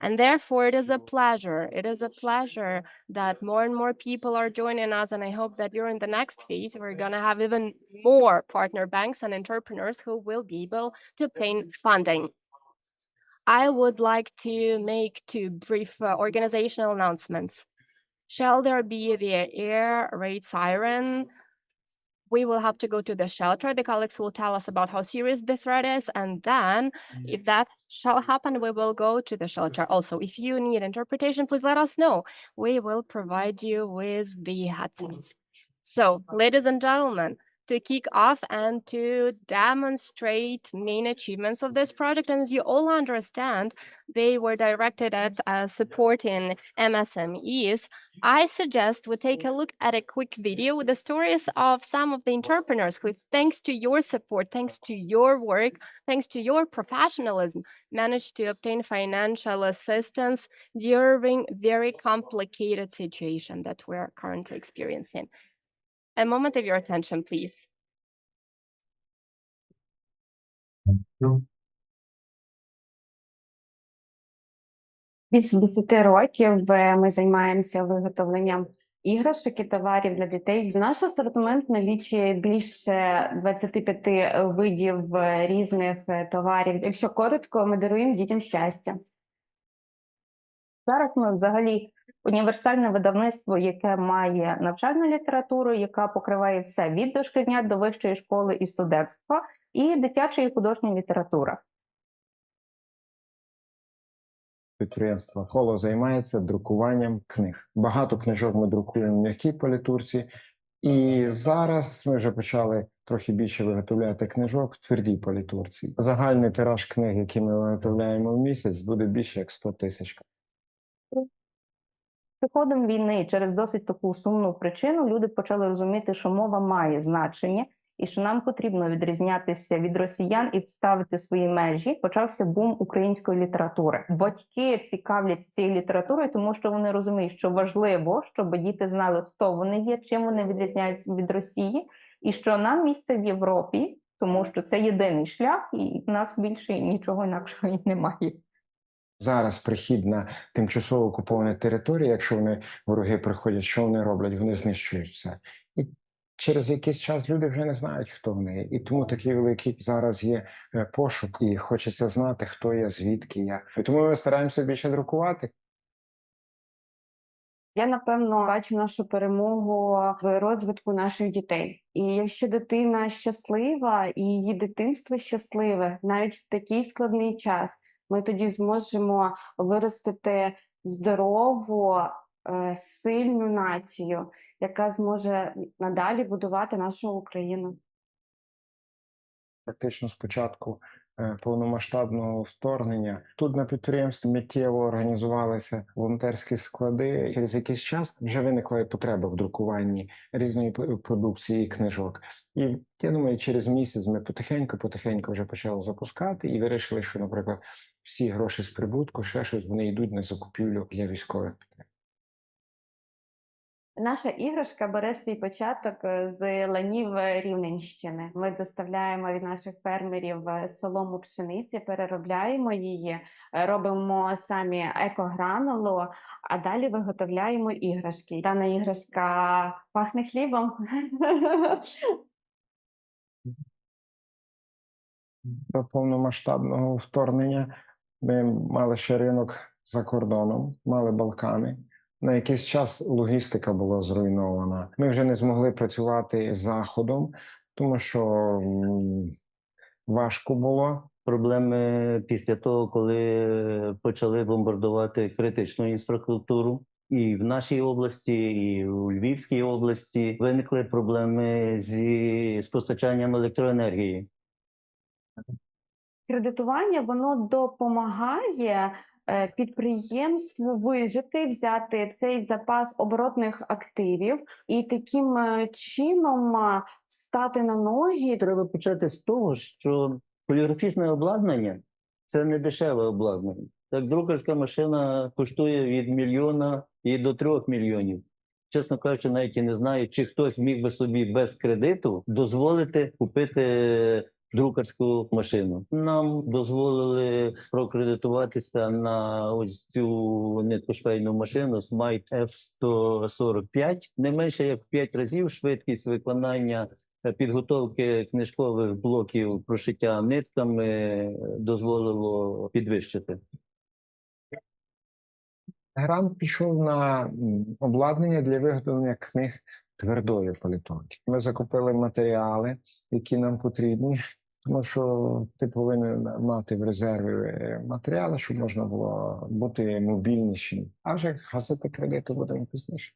And therefore, it is a pleasure. It is a pleasure that more and more people are joining us. And I hope that during the next phase, we're going to have even more partner banks and entrepreneurs who will be able to obtain funding. I would like to make two brief organizational announcements. Shall there be the air raid siren? We will have to go to the shelter. The colleagues will tell us about how serious this threat is. And then if that shall happen, we will go to the shelter. Also, if you need interpretation, please let us know. We will provide you with the headsets. So, ladies and gentlemen, to kick off and to demonstrate main achievements of this project, and as you all understand, they were directed at supporting MSMEs. I suggest we take a look at a quick video with the stories of some of the entrepreneurs who, thanks to your support, thanks to your work, thanks to your professionalism, managed to obtain financial assistance during very complicated situation that we're currently experiencing. A moment of your attention, please. Більше 10 років ми займаємося виготовленням іграшок і товарів для дітей. Наш асортимент налічує більше 25 видів різних товарів. Якщо коротко, ми даруємо дітям щастя. Зараз ми взагалі універсальне видавництво, яке має навчальну літературу, яка покриває все від дошкільнят до вищої школи і студентства, і дитяча і художня література. Підприємство «Коло» займається друкуванням книг. Багато книжок ми друкуємо в м'якій політурці, і зараз ми вже почали трохи більше виготовляти книжок в твердій політурці. Загальний тираж книг, який ми виготовляємо в місяць, буде більше як 100 тисяч. Приходом війни через досить таку сумну причину люди почали розуміти, що мова має значення і що нам потрібно відрізнятися від росіян і вставити свої межі. Почався бум української літератури. Батьки цікавляться цією літературою, тому що вони розуміють, що важливо, щоб діти знали, хто вони є, чим вони відрізняються від Росії, і що нам місце в Європі, тому що це єдиний шлях, і в нас більше нічого інакшого і немає. Зараз прихід на тимчасово окуповані території, якщо вороги приходять, що вони роблять? Вони знищують все. І через якийсь час люди вже не знають, хто вони. І тому такий великий зараз є пошук, і хочеться знати, хто я, звідки я. І тому ми стараємося більше друкувати. Я, напевно, бачу нашу перемогу в розвитку наших дітей. І якщо дитина щаслива і її дитинство щасливе, навіть в такий складний час, ми тоді зможемо виростити здорову, сильну націю, яка зможе надалі будувати нашу Україну. Практично з початку повномасштабного вторгнення тут на підприємстві миттєво організувалися волонтерські склади. Через якийсь час вже виникла потреба в друкуванні різної продукції і книжок. І я думаю, через місяць ми потихеньку вже почали запускати і вирішили, що, наприклад, всі гроші з прибутку, ще щось, вони йдуть на закупівлю для військових потреб. Наша іграшка бере свій початок з ланів Рівненщини. Ми доставляємо від наших фермерів солому пшениці, переробляємо її, робимо самі екогранулу, а далі виготовляємо іграшки. Дана іграшка пахне хлібом. До повномасштабного вторгнення ми мали ще ринок за кордоном, мали Балкани. На якийсь час логістика була зруйнована. Ми вже не змогли працювати з Заходом, тому що важко було. Проблеми після того, коли почали бомбардувати критичну інфраструктуру. І в нашій області, і у Львівській області виникли проблеми з постачанням електроенергії. Кредитування, воно допомагає підприємству вижити, взяти цей запас оборотних активів і таким чином стати на ноги. Треба почати з того, що поліграфічне обладнання – це не дешеве обладнання. Так, друкарська машина коштує від 1 мільйона і до 3 мільйонів. Чесно кажучи, навіть і не знаю, чи хтось міг би собі без кредиту дозволити купити друкарську машину. Нам дозволили прокредитуватися на ось цю ниткошвейну машину Smite F145. Не менше як в 5 разів швидкість виконання підготовки книжкових блоків прошиття нитками дозволило підвищити. Грант пішов на обладнання для виготовлення книг твердої політології. Ми закупили матеріали, які нам потрібні, тому що ти повинен мати в резерві матеріали, щоб можна було бути мобільнішим. А вже гасити кредити будемо пізніше.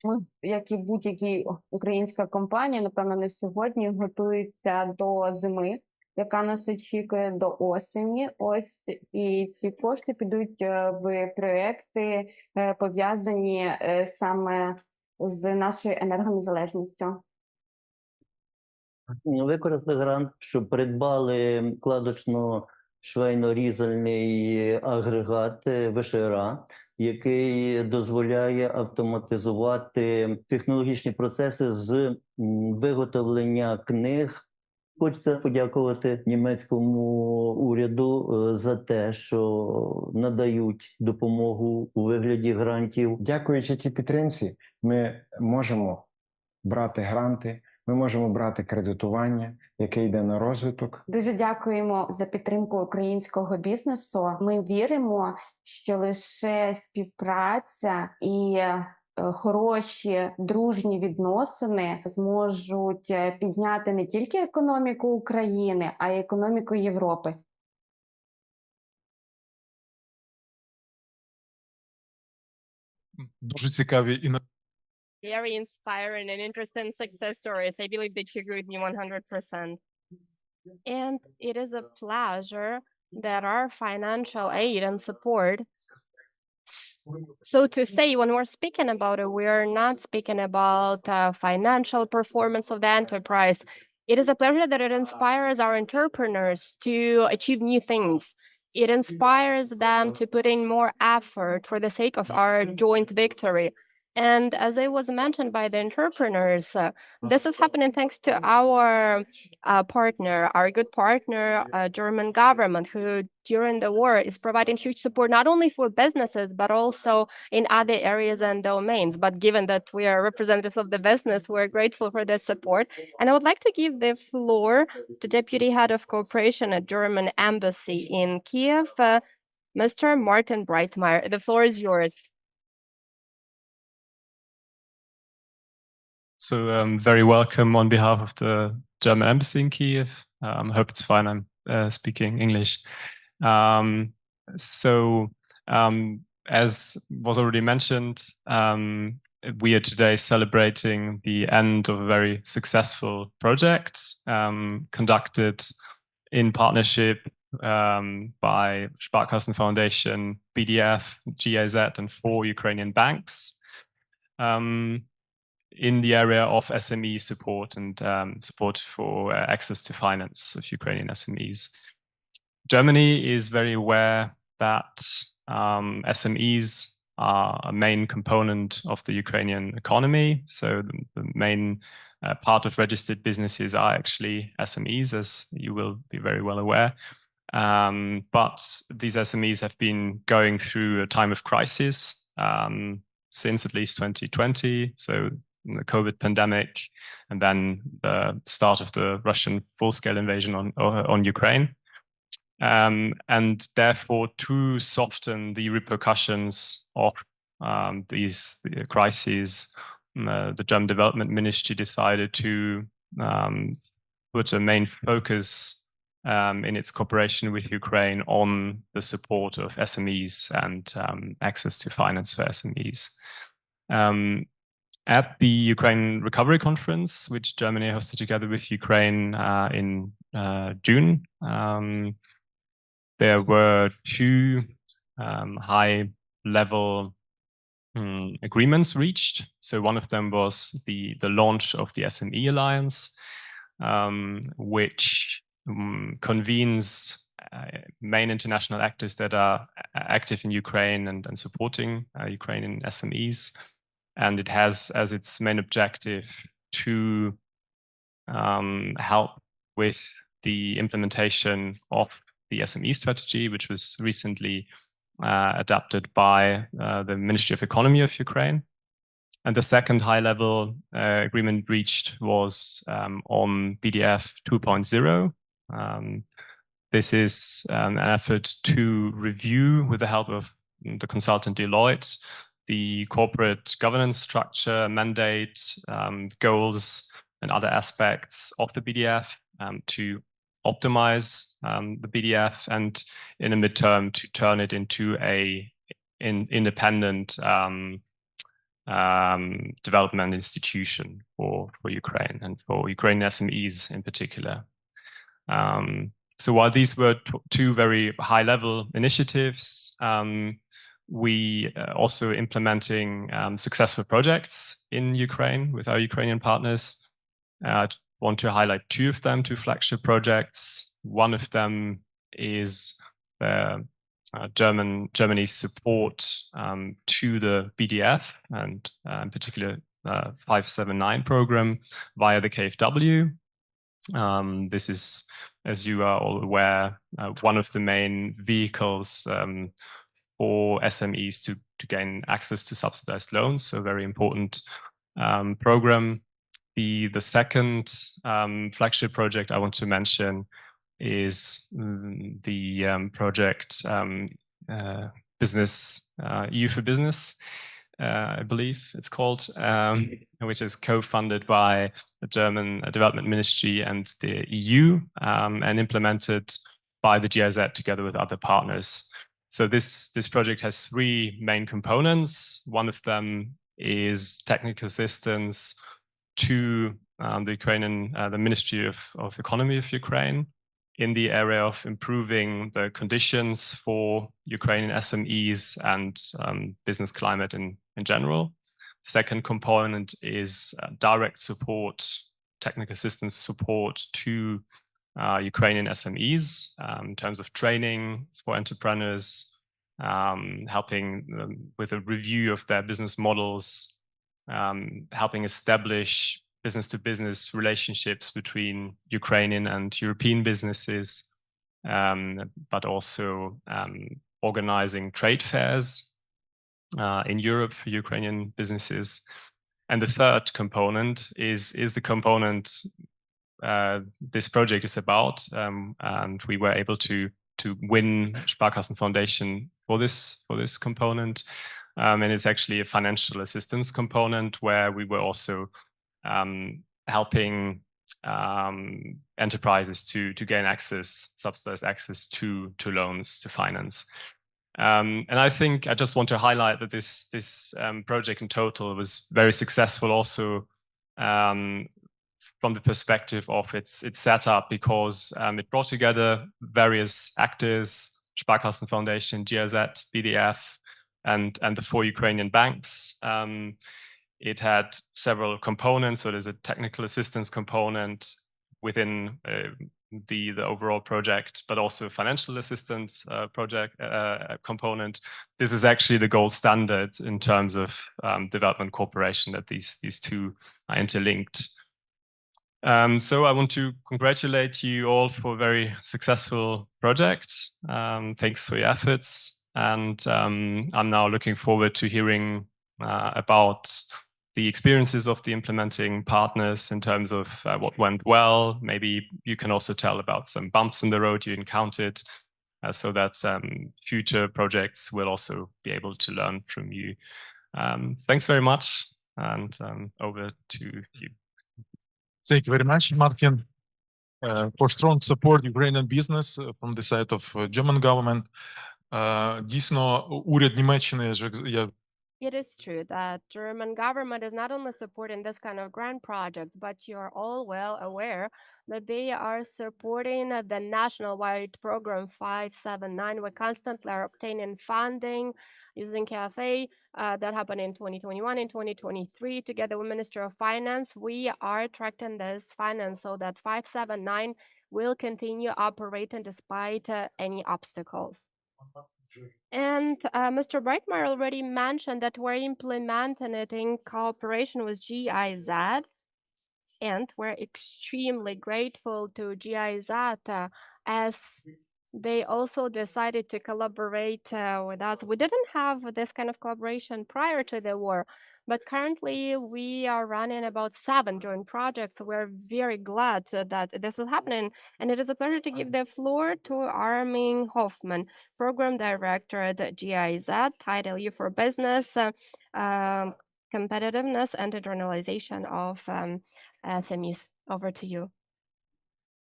Ми, як і будь-які українська компанія, напевно, на сьогодні готується до зими, яка нас очікує до осені. Ось і ці кошти підуть в проекти, пов'язані саме з нашою енергонезалежністю. Використали грант, щоб придбали кладочно-швейно-різальний агрегат ВШРА, який дозволяє автоматизувати технологічні процеси з виготовлення книг. Хочеться подякувати німецькому уряду за те, що надають допомогу у вигляді грантів. Дякуючи тій підтримці, ми можемо брати гранти, ми можемо брати кредитування, яке йде на розвиток. Дуже дякуємо за підтримку українського бізнесу. Ми віримо, що лише співпраця і хороші дружні відносини зможуть підняти не тільки економіку України, а й економіку Європи. Дуже цікаві і Very inspiring and interesting success stories. I believe that you agree with me 100%. And it is a pleasure that our financial aid and support. So to say, when we're speaking about it, we are not speaking about financial performance of the enterprise. It is a pleasure that it inspires our entrepreneurs to achieve new things. It inspires them to put in more effort for the sake of our joint victory. And as it was mentioned by the entrepreneurs, this is happening thanks to our partner, our good partner, German government, who during the war is providing huge support not only for businesses, but also in other areas and domains. But given that we are representatives of the business, we're grateful for this support. And I would like to give the floor to Deputy Head of Cooperation at German Embassy in Kiev, Mr. Martin Breitmeyer. The floor is yours. So very welcome on behalf of the German Embassy in Kiev. I hope it's fine. I'm speaking English. As was already mentioned, we are today celebrating the end of a very successful project conducted in partnership by Sparkassen Foundation, BDF, GIZ, and 4 Ukrainian banks. In the area of SME support and support for access to finance of Ukrainian SMEs. Germany is very aware that SMEs are a main component of the Ukrainian economy. So the main part of registered businesses are actually SMEs, as you will be very well aware. But these SMEs have been going through a time of crisis since at least 2020. So the COVID pandemic, and then the start of the Russian full-scale invasion on Ukraine. And therefore, to soften the repercussions of these crises, the German Development Ministry decided to put a main focus in its cooperation with Ukraine on the support of SMEs and access to finance for SMEs. At the Ukraine Recovery Conference, which Germany hosted together with Ukraine in June, there were 2 high-level agreements reached. So one of them was the launch of the SME Alliance, which convenes main international actors that are active in Ukraine and supporting Ukrainian SMEs. And it has as its main objective to help with the implementation of the SME strategy, which was recently adopted by the Ministry of Economy of Ukraine. And the second high-level agreement reached was on BDF 2.0. This is an effort to review, with the help of the consultant Deloitte, the corporate governance structure, mandate, goals, and other aspects of the BDF to optimize the BDF, and in a midterm to turn it into an independent development institution for Ukraine and for Ukrainian SMEs in particular. So while these were two very high-level initiatives, we also implementing successful projects in Ukraine with our Ukrainian partners. I want to highlight two of them, two flagship projects. One of them is Germany's support to the BDF, and in particular 579 program via the KfW. This is, as you are all aware, one of the main vehicles for SMEs to gain access to subsidized loans, so very important program. The second flagship project I want to mention is the project Business EU for Business, I believe it's called, which is co-funded by the German Development Ministry and the EU, and implemented by the GIZ together with other partners. So this project has three main components. One of them is technical assistance to the Ukrainian, the Ministry of Economy of Ukraine, in the area of improving the conditions for Ukrainian SMEs and business climate in general. The second component is direct support, technical assistance support to Ukrainian SMEs in terms of training for entrepreneurs, helping them with a review of their business models, helping establish business-to-business relationships between Ukrainian and European businesses, but also organizing trade fairs in Europe for Ukrainian businesses. And the third component is the component this project is about, and we were able to win Sparkassen Foundation for this component, and it's actually a financial assistance component where we were also helping enterprises to gain subsidized access to loans, to finance. And I think I just want to highlight that this project in total was very successful also from the perspective of its setup, because it brought together various actors, Sparkassen Foundation, GIZ, BDF, and the 4 Ukrainian banks. It had several components, so there's a technical assistance component within the overall project, but also financial assistance project component. This is actually the gold standard in terms of development cooperation, that these two are interlinked. So I want to congratulate you all for a very successful project. Thanks for your efforts, and I'm now looking forward to hearing about the experiences of the implementing partners in terms of what went well. Maybe you can also tell about some bumps in the road you encountered, so that future projects will also be able to learn from you. Thanks very much, and over to you. Thank you very much, Martin, for strong support Ukrainian business from the side of German government. Дійсно, уряд Німеччини, я It is true that German government is not only supporting this kind of grand projects, but you're all well aware that they are supporting the national-wide program 579. We constantly are obtaining funding using KFA that happened in 2021 and 2023. Together with Minister of Finance, we are attracting this finance so that 579 will continue operating despite any obstacles. And Mr. Breitmeyer already mentioned that we're implementing it in cooperation with GIZ. And we're extremely grateful to GIZ as they also decided to collaborate with us. We didn't have this kind of collaboration prior to the war, but currently we are running about 7 joint projects. We're very glad that this is happening. And it is a pleasure to give the floor to Armin Hoffman, Program Director at GIZ, Title U for Business, Competitiveness and Internalization of SMEs. Over to you.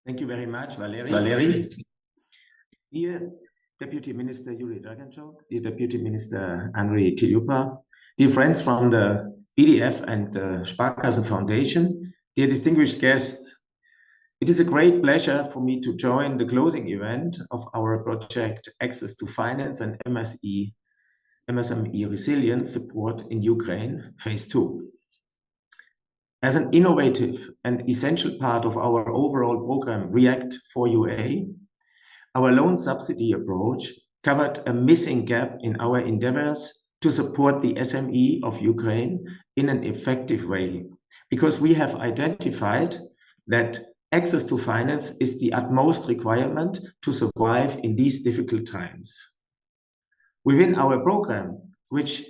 Thank you very much, Valerie. Dear Deputy Minister Yuri Draganchuk, dear Deputy Minister Andrei Tilyupa, dear friends from the BDF and the Sparkassen Foundation, dear distinguished guests, it is a great pleasure for me to join the closing event of our project Access to Finance and MSME Resilience Support in Ukraine, Phase 2. As an innovative and essential part of our overall program React for UA, our loan subsidy approach covered a missing gap in our endeavors to support the SME of Ukraine in an effective way, because we have identified that access to finance is the utmost requirement to survive in these difficult times. Within our program, which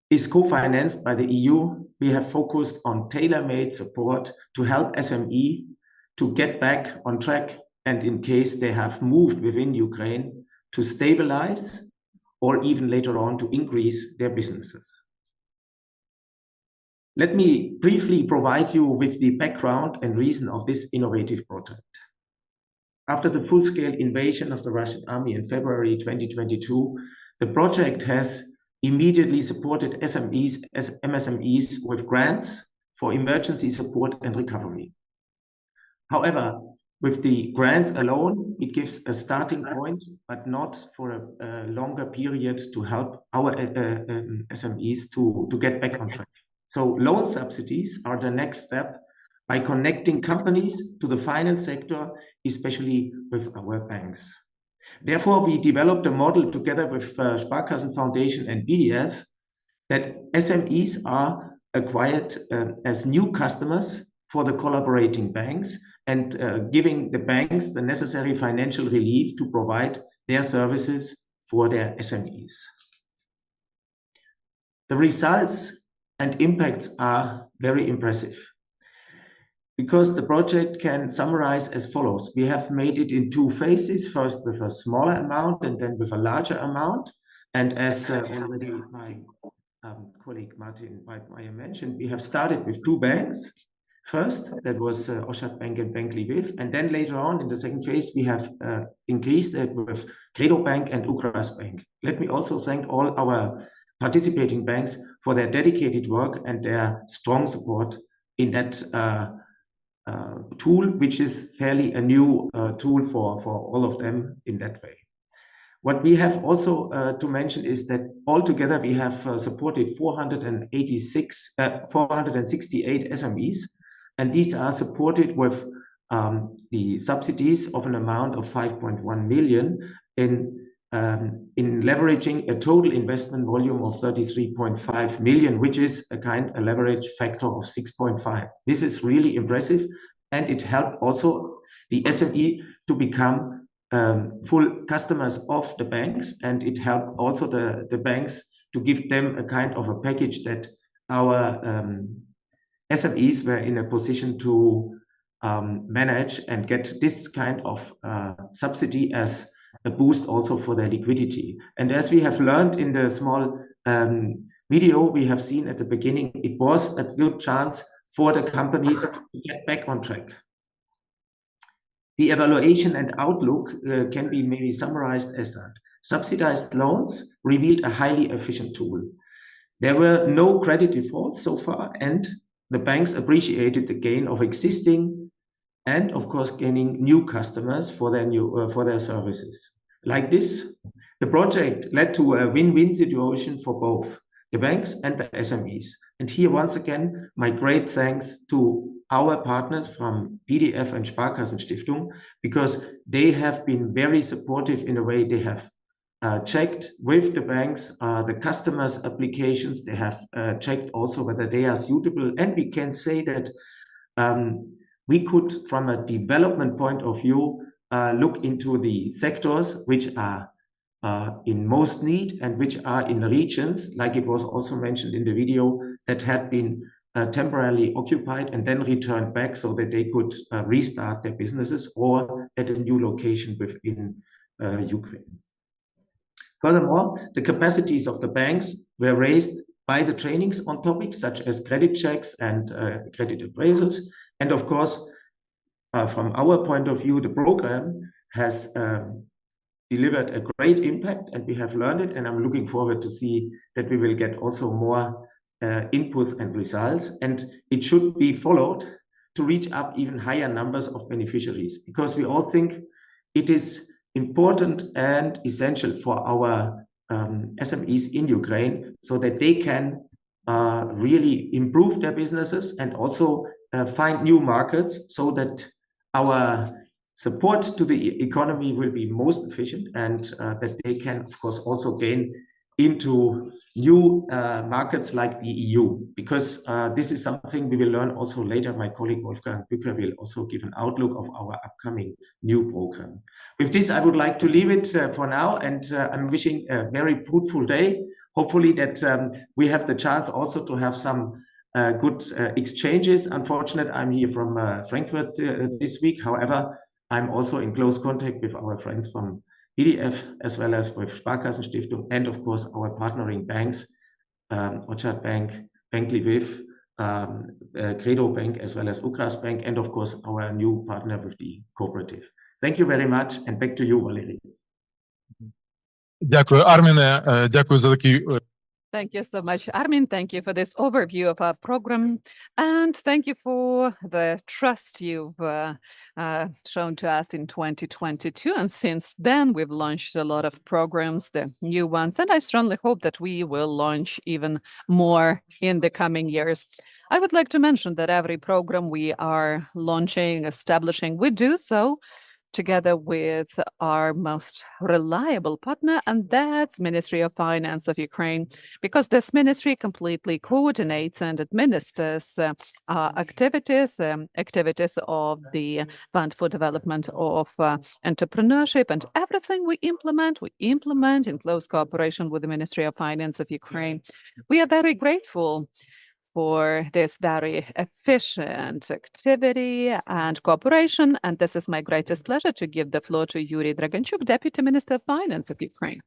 is co-financed by the EU, we have focused on tailor-made support to help SME to get back on track, and in case they have moved within Ukraine, to stabilize or even later on to increase their businesses. Let me briefly provide you with the background and reason of this innovative project. After the full-scale invasion of the Russian army in February 2022, the project has immediately supported MSMEs with grants for emergency support and recovery. However, with the grants alone, it gives a starting point, but not for a longer period to help our SMEs to get back on track. So loan subsidies are the next step by connecting companies to the finance sector, especially with our banks. Therefore, we developed a model together with Sparkassen Foundation and BDF that SMEs are acquired as new customers for the collaborating banks and giving the banks the necessary financial relief to provide their services for their SMEs. The results and impacts are very impressive, because the project can summarize as follows. We have made it in 2 phases, first with a smaller amount and then with a larger amount. And as already my colleague Martin Weidmeier mentioned, we have started with 2 banks. First, that was Oschadbank and Bank Lviv. And then later on in the second phase, we have increased it with KredoBank and Ukrgasbank. Let me also thank all our participating banks for their dedicated work and their strong support in that tool, which is fairly a new tool for all of them in that way. What we have also to mention is that altogether we have supported 468 SMEs, and these are supported with the subsidies of an amount of 5.1 million in leveraging a total investment volume of 33.5 million, which is a leverage factor of 6.5. This is really impressive, and it helped also the SME to become full customers of the banks, and it helped also the banks to give them a kind of a package that our SMEs were in a position to manage and get this kind of subsidy as a boost also for their liquidity. And as we have learned in the small video we have seen at the beginning, it was a good chance for the companies to get back on track. The evaluation and outlook can be maybe summarized as that. Subsidized loans revealed a highly efficient tool. There were no credit defaults so far, and the banks appreciated the gain of existing and of course gaining new customers for their services. Like this, the project led to a win-win situation for both the banks and the SMEs. And here once again, my great thanks to our partners from BDF and Sparkassenstiftung, because they have been very supportive in the way they have checked with the banks the customers' applications. They have checked also whether they are suitable, and we can say that we could, from a development point of view, look into the sectors which are in most need and which are in regions, like it was also mentioned in the video, that had been temporarily occupied and then returned back so that they could restart their businesses or at a new location within Ukraine. Furthermore, the capacities of the banks were raised by the trainings on topics such as credit checks and credit appraisals. And of course, from our point of view, the program has delivered a great impact and we have learned it. And I'm looking forward to see that we will get also more inputs and results. And it should be followed to reach up even higher numbers of beneficiaries, because we all think it is important and essential for our SMEs in Ukraine so that they can really improve their businesses and also find new markets so that our support to the economy will be most efficient and that they can, of course, also gain into new markets like the EU, because this is something we will learn also later. My colleague Wolfgang Bücker will also give an outlook of our upcoming new program. With this, I would like to leave it for now, and I'm wishing a very fruitful day. Hopefully that we have the chance also to have some good exchanges. Unfortunately, I'm here from Frankfurt this week. However, I'm also in close contact with our friends from EDF as well as with Sparkassenstiftung and of course our partnering banks, Oschadbank, Bank Lviv, KredoBank as well as Ukrgasbank, and of course our new partner with the cooperative. Thank you very much, and back to you, Valerie. Дякую, Арміне. Дякую за такий. Thank you so much, Armin. Thank you for this overview of our program. And thank you for the trust you've shown to us in 2022. And since then, we've launched a lot of programs, the new ones. And I strongly hope that we will launch even more in the coming years. I would like to mention that every program we are launching, establishing, we do so together with our most reliable partner, and that's Ministry of Finance of Ukraine, because this ministry completely coordinates and administers activities of the Fund for Development of Entrepreneurship, and everything we implement in close cooperation with the Ministry of Finance of Ukraine. We are very grateful for this very efficient activity and cooperation. And this is my greatest pleasure to give the floor to Yuri Draganchuk, Deputy Minister of Finance of Ukraine.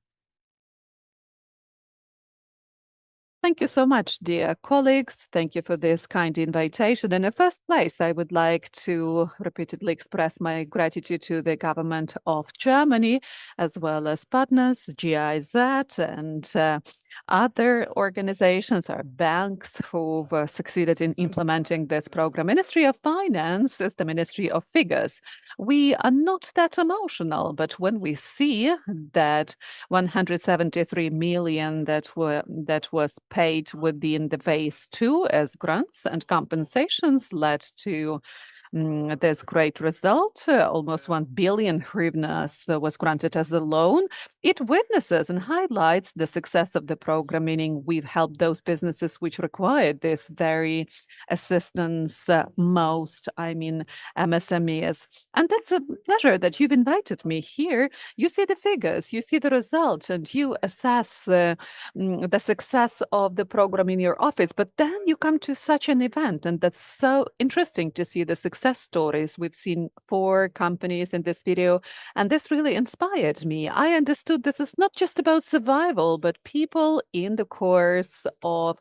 Thank you so much, dear colleagues. Thank you for this kind invitation. In the first place, I would like to repeatedly express my gratitude to the government of Germany, as well as partners, GIZ, and other organizations or banks who've succeeded in implementing this program. Ministry of Finance is the Ministry of Figures. We are not that emotional, but when we see that 173 million that was paid within the phase 2 as grants and compensations led to this great result, almost 1 billion hryvnias was granted as a loan. It witnesses and highlights the success of the program, meaning we've helped those businesses which required this very assistance most, MSMEs. And that's a pleasure that you've invited me here. You see the figures, you see the results, and you assess the success of the program in your office. But then you come to such an event, and that's so interesting to see the success stories. We've seen 4 companies in this video, and this really inspired me. I understood this is not just about survival, but people in the course of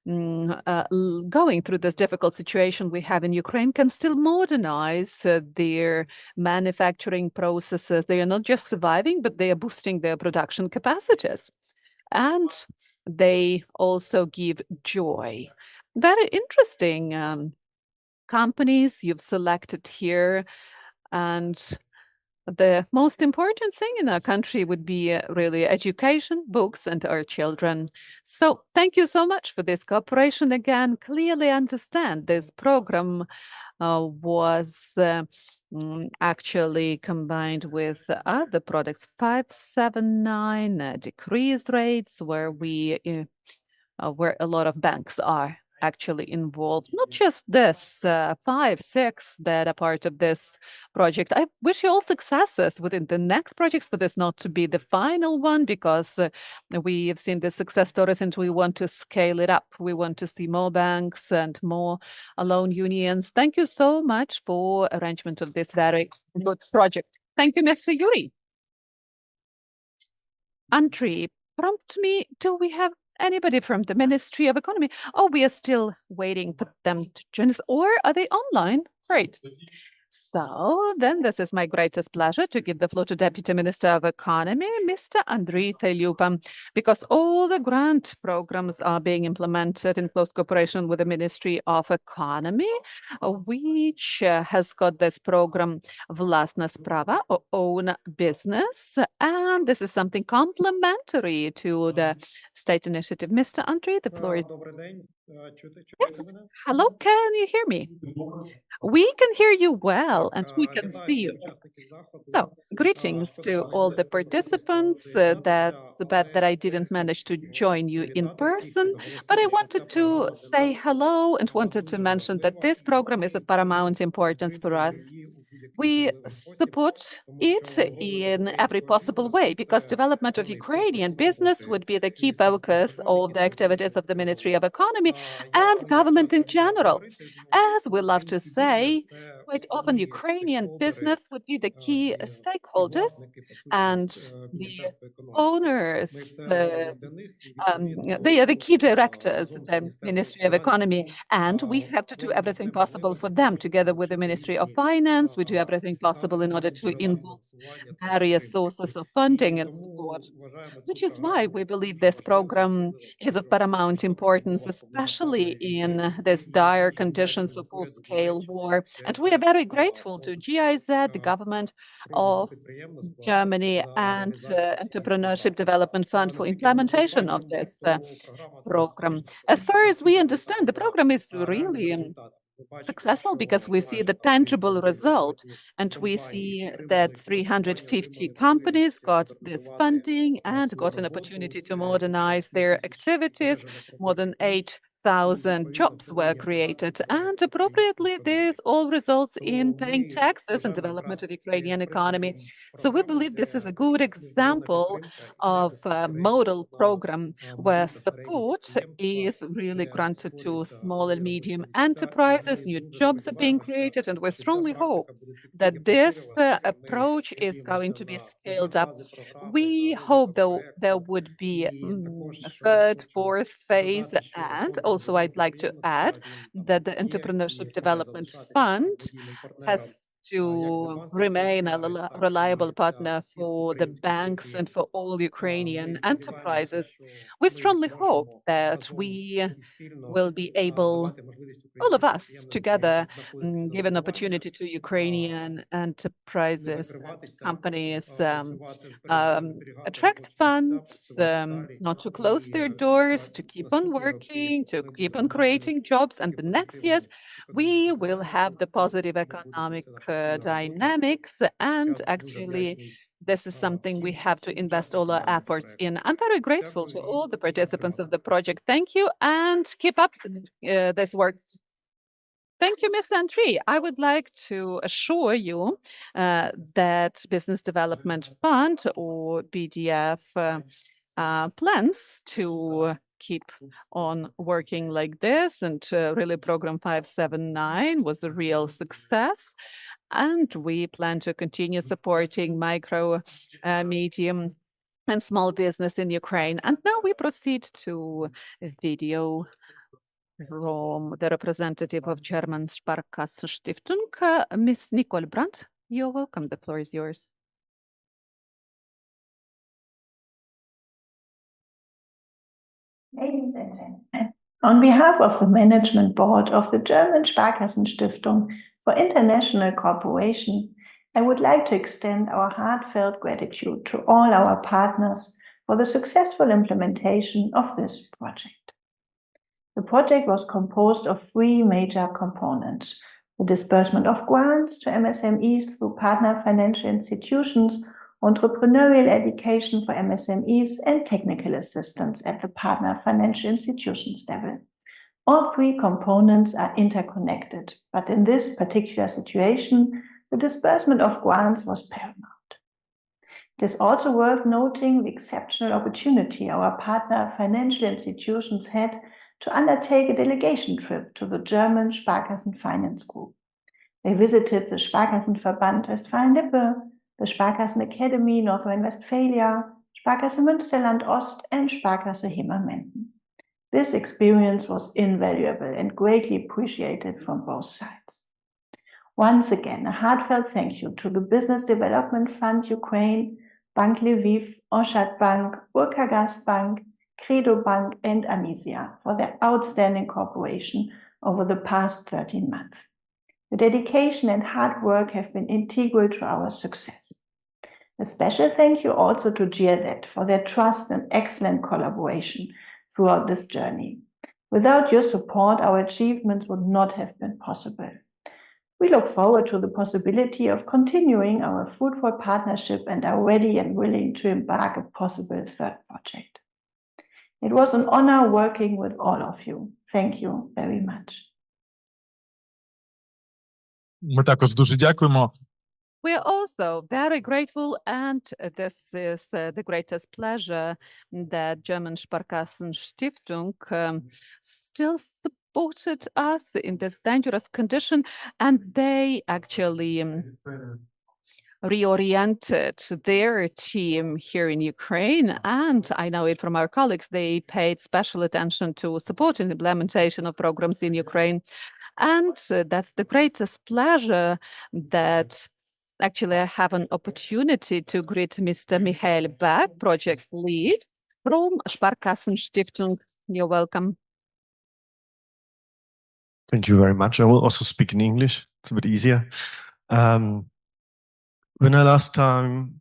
going through this difficult situation we have in Ukraine can still modernize their manufacturing processes. They are not just surviving, but they are boosting their production capacities. And they also give joy. Very interesting companies you've selected here, and the most important thing in our country would be really education, books, and our children. So thank you so much for this cooperation. Again, clearly understand this program was actually combined with other products, 579 decreased rates, where a lot of banks are actually involved, not just this 5, 6 that are part of this project. I wish you all successes within the next projects, for this not to be the final one, because we have seen the success stories and we want to scale it up. We want to see more banks and more loan unions. Thank you so much for arrangement of this very good project. Thank you, Mr. Yuri. Andrei, prompt me, do we have anybody from the Ministry of Economy? Oh, we are still waiting for them to join us, or are they online? Great. So then this is my greatest pleasure to give the floor to Deputy Minister of Economy, Mr. Andrei Telyupa, because all the grant programs are being implemented in close cooperation with the Ministry of Economy, which has got this program Vlastna Sprava, or own business, and this is something complementary to the state initiative. Mr. Andrei, the floor is... Yes. Hello, can you hear me? We can hear you well, and we can see you. So, greetings to all the participants. That's bad that I didn't manage to join you in person, but I wanted to say hello and wanted to mention that this program is of paramount importance for us. We support it in every possible way, because development of Ukrainian business would be the key focus of the activities of the Ministry of Economy and government in general. As we love to say, quite often Ukrainian business would be the key stakeholders and the owners, they are the key directors of the Ministry of Economy, and we have to do everything possible for them. Together with the Ministry of Finance, we do everything possible in order to involve various sources of funding and support, which is why we believe this program is of paramount importance, especially in these dire conditions of full-scale war. And we are very grateful to GIZ, the government of Germany, and Entrepreneurship Development Fund for implementation of this program. As far as we understand, the program is really successful because we see the tangible result, and we see that 350 companies got this funding and got an opportunity to modernize their activities. More than 8,000 jobs were created, and appropriately this all results in paying taxes and development of the Ukrainian economy. So we believe this is a good example of a model program where support is really granted to small and medium enterprises, new jobs are being created, and we strongly hope that this approach is going to be scaled up. We hope, though, there would be a third, fourth phase, and also I'd like to add that the Entrepreneurship Development Fund has to remain a reliable partner for the banks and for all Ukrainian enterprises. We strongly hope that we will be able, all of us together, give an opportunity to Ukrainian enterprises and companies, attract funds, not to close their doors, to keep on working, to keep on creating jobs. And the next years, we will have the positive economic dynamics. And actually, this is something we have to invest all our efforts in. I'm very grateful to all the participants of the project. Thank you, and keep up this work. Thank you, Ms. Andrei. I would like to assure you that Business Development Fund, or BDF, plans to keep on working like this, and really Program 579 was a real success. And we plan to continue supporting micro, medium, and small business in Ukraine. And now we proceed to a video from the representative of German Sparkassenstiftung, Ms. Nicole Brandt. You're welcome. The floor is yours. Ladies and gentlemen, on behalf of the Management Board of the German Sparkassenstiftung for International Cooperation, I would like to extend our heartfelt gratitude to all our partners for the successful implementation of this project. The project was composed of 3 major components: the disbursement of grants to MSMEs through partner financial institutions, entrepreneurial education for MSMEs, and technical assistance at the partner financial institutions level. All three components are interconnected, but in this particular situation, the disbursement of grants was paramount. It is also worth noting the exceptional opportunity our partner financial institutions had to undertake a delegation trip to the German Sparkassen Finance Group. They visited the Sparkassenverband Westfalen-Lippe, the Sparkassen Academy North Rhine-Westphalia, Sparkasse Münsterland Ost, and Sparkasse Hemer-Menden. This experience was invaluable and greatly appreciated from both sides. Once again, a heartfelt thank you to the Business Development Fund Ukraine, Bank Lviv, Oschadbank, Ukrgasbank, KredoBank, and Anisia for their outstanding cooperation over the past 13 months. The dedication and hard work have been integral to our success. A special thank you also to GIZ for their trust and excellent collaboration throughout this journey. Without your support, our achievements would not have been possible. We look forward to the possibility of continuing our fruitful partnership and are ready and willing to embark a possible third project. It was an honor working with all of you. Thank you very much. Ми також дуже дякуємо. We are also very grateful, and this is the greatest pleasure that German Sparkassenstiftung still supported us in this dangerous condition, and they actually reoriented their team here in Ukraine. And I know it from our colleagues, they paid special attention to supporting the implementation of programs in Ukraine. And that's the greatest pleasure that actually I have an opportunity to greet Mr. Michael Beck, project lead from Sparkassenstiftung. You're welcome. Thank you very much. I will also speak in English. It's a bit easier. When I last time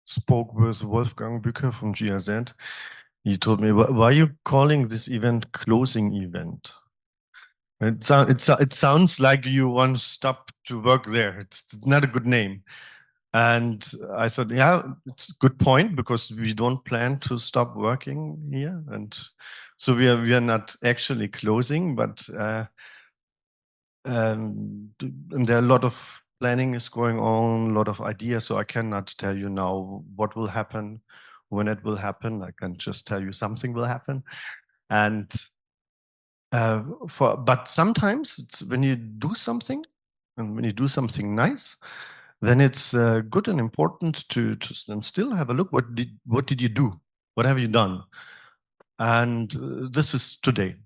spoke with Wolfgang Bücker from GIZ, he told me, why are you calling this event closing event? It sounds like you want to stop to work there. It's not a good name. And I thought, yeah, it's a good point, because we don't plan to stop working here. And so we are not actually closing, but and there are a lot of planning is going on, a lot of ideas. So I cannot tell you now what will happen, when it will happen. I can just tell you something will happen. And but sometimes it's when you do something, and when you do something nice, then it's good and important to then still have a look. What did you do? What have you done? And this is today.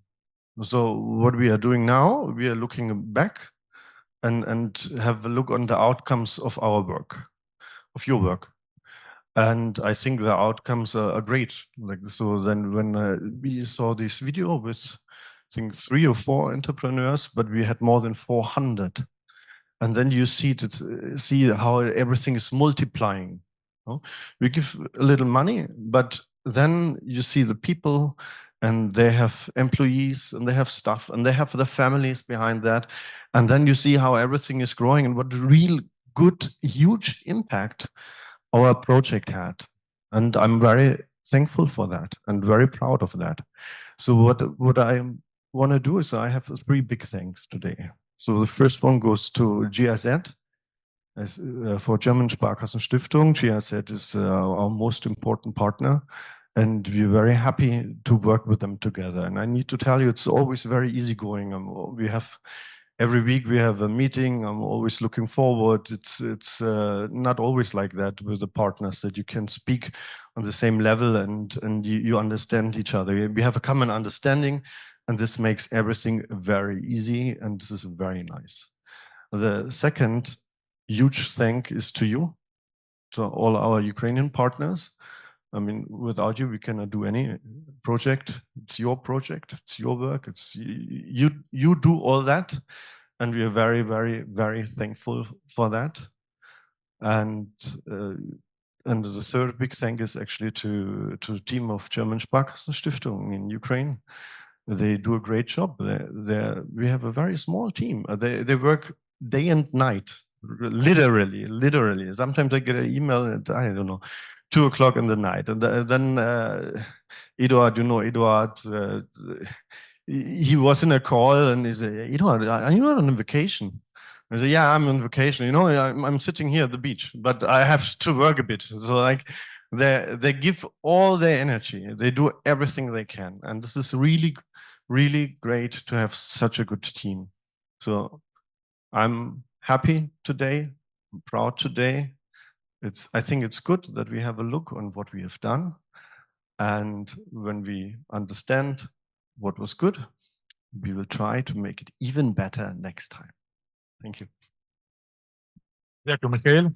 So what we are doing now, we are looking back and have a look on the outcomes of our work, of your work. And I think the outcomes are great. Like, so then when we saw this video with, I think 3 or 4 entrepreneurs, but we had more than 400. And then you see how everything is multiplying. We give a little money, but then you see the people, and they have employees, and they have staff, and they have the families behind that. And then you see how everything is growing, and what real good, huge impact our project had. And I'm very thankful for that and very proud of that. So what I want to do is I have 3 big thanks today. So the first one goes to GIZ for German Sparkassenstiftung. GIZ is our most important partner, and we're very happy to work with them together. And I need to tell you, it's always very easygoing. Every week we have a meeting. I'm always looking forward. It's not always like that with the partners, that you can speak on the same level and you understand each other. We have a common understanding, and this makes everything very easy, and this is very nice. The second huge thank is to you, to all our Ukrainian partners. I mean, without you, we cannot do any project. It's your project, it's your work, it's you do all that, and we are very, very, very thankful for that. And the third big thank is actually to the team of German Sparkassenstiftung in Ukraine. They do a great job. We have a very small team. They work day and night, literally. Sometimes I get an email at, I don't know, 2 o'clock in the night. And then Eduard, he was in a call and he said, are you not on vacation? I said, yeah, I'm on vacation. I'm sitting here at the beach, but I have to work a bit. So like they give all their energy. They do everything they can. And this is really, really great to have such a good team. So I'm happy today, I'm proud today. I think it's good that we have a look on what we have done. And when we understand what was good, we will try to make it even better next time. Thank you. Дякую, Михайль.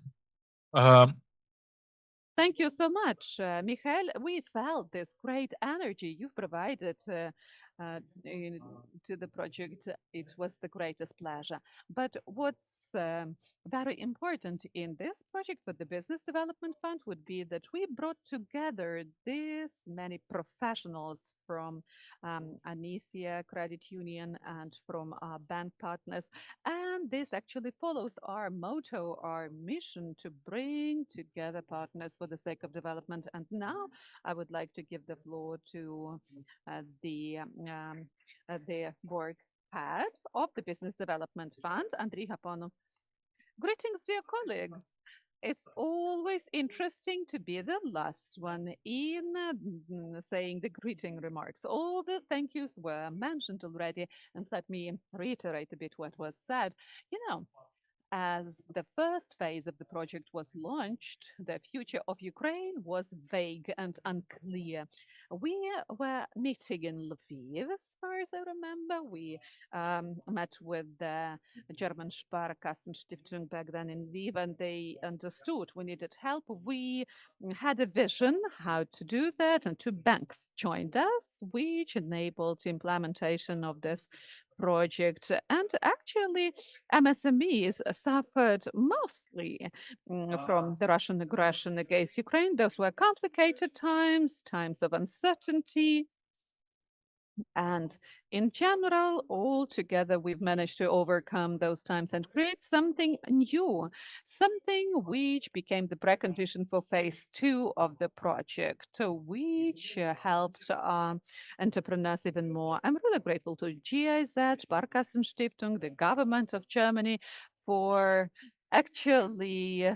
Thank you so much, Mikhail. We felt this great energy you've provided to the project. It was the greatest pleasure. But what's very important in this project for the Business Development Fund would be that we brought together these many professionals from Anisia Credit Union and from our bank partners. And this actually follows our motto, our mission to bring together partners for the sake of development. And now I would like to give the floor to the board head of the Business Development Fund, Andriy Haponov. Greetings, dear colleagues. It's always interesting to be the last one in saying the greeting remarks. All the thank yous were mentioned already, and let me reiterate a bit what was said. As the first phase of the project was launched, the future of Ukraine was vague and unclear. We were meeting in Lviv, as far as I remember. We met with the German Sparkassenstiftung back then in Lviv, and they understood we needed help. We had a vision how to do that, and two banks joined us, which enabled the implementation of this project. And actually, MSMEs suffered mostly from the Russian aggression against Ukraine. Those were complicated times, times of uncertainty. And in general, all together, we've managed to overcome those times and create something new, something which became the precondition for phase 2 of the project, which helped entrepreneurs even more. I'm really grateful to GIZ, Sparkassenstiftung, the government of Germany, for actually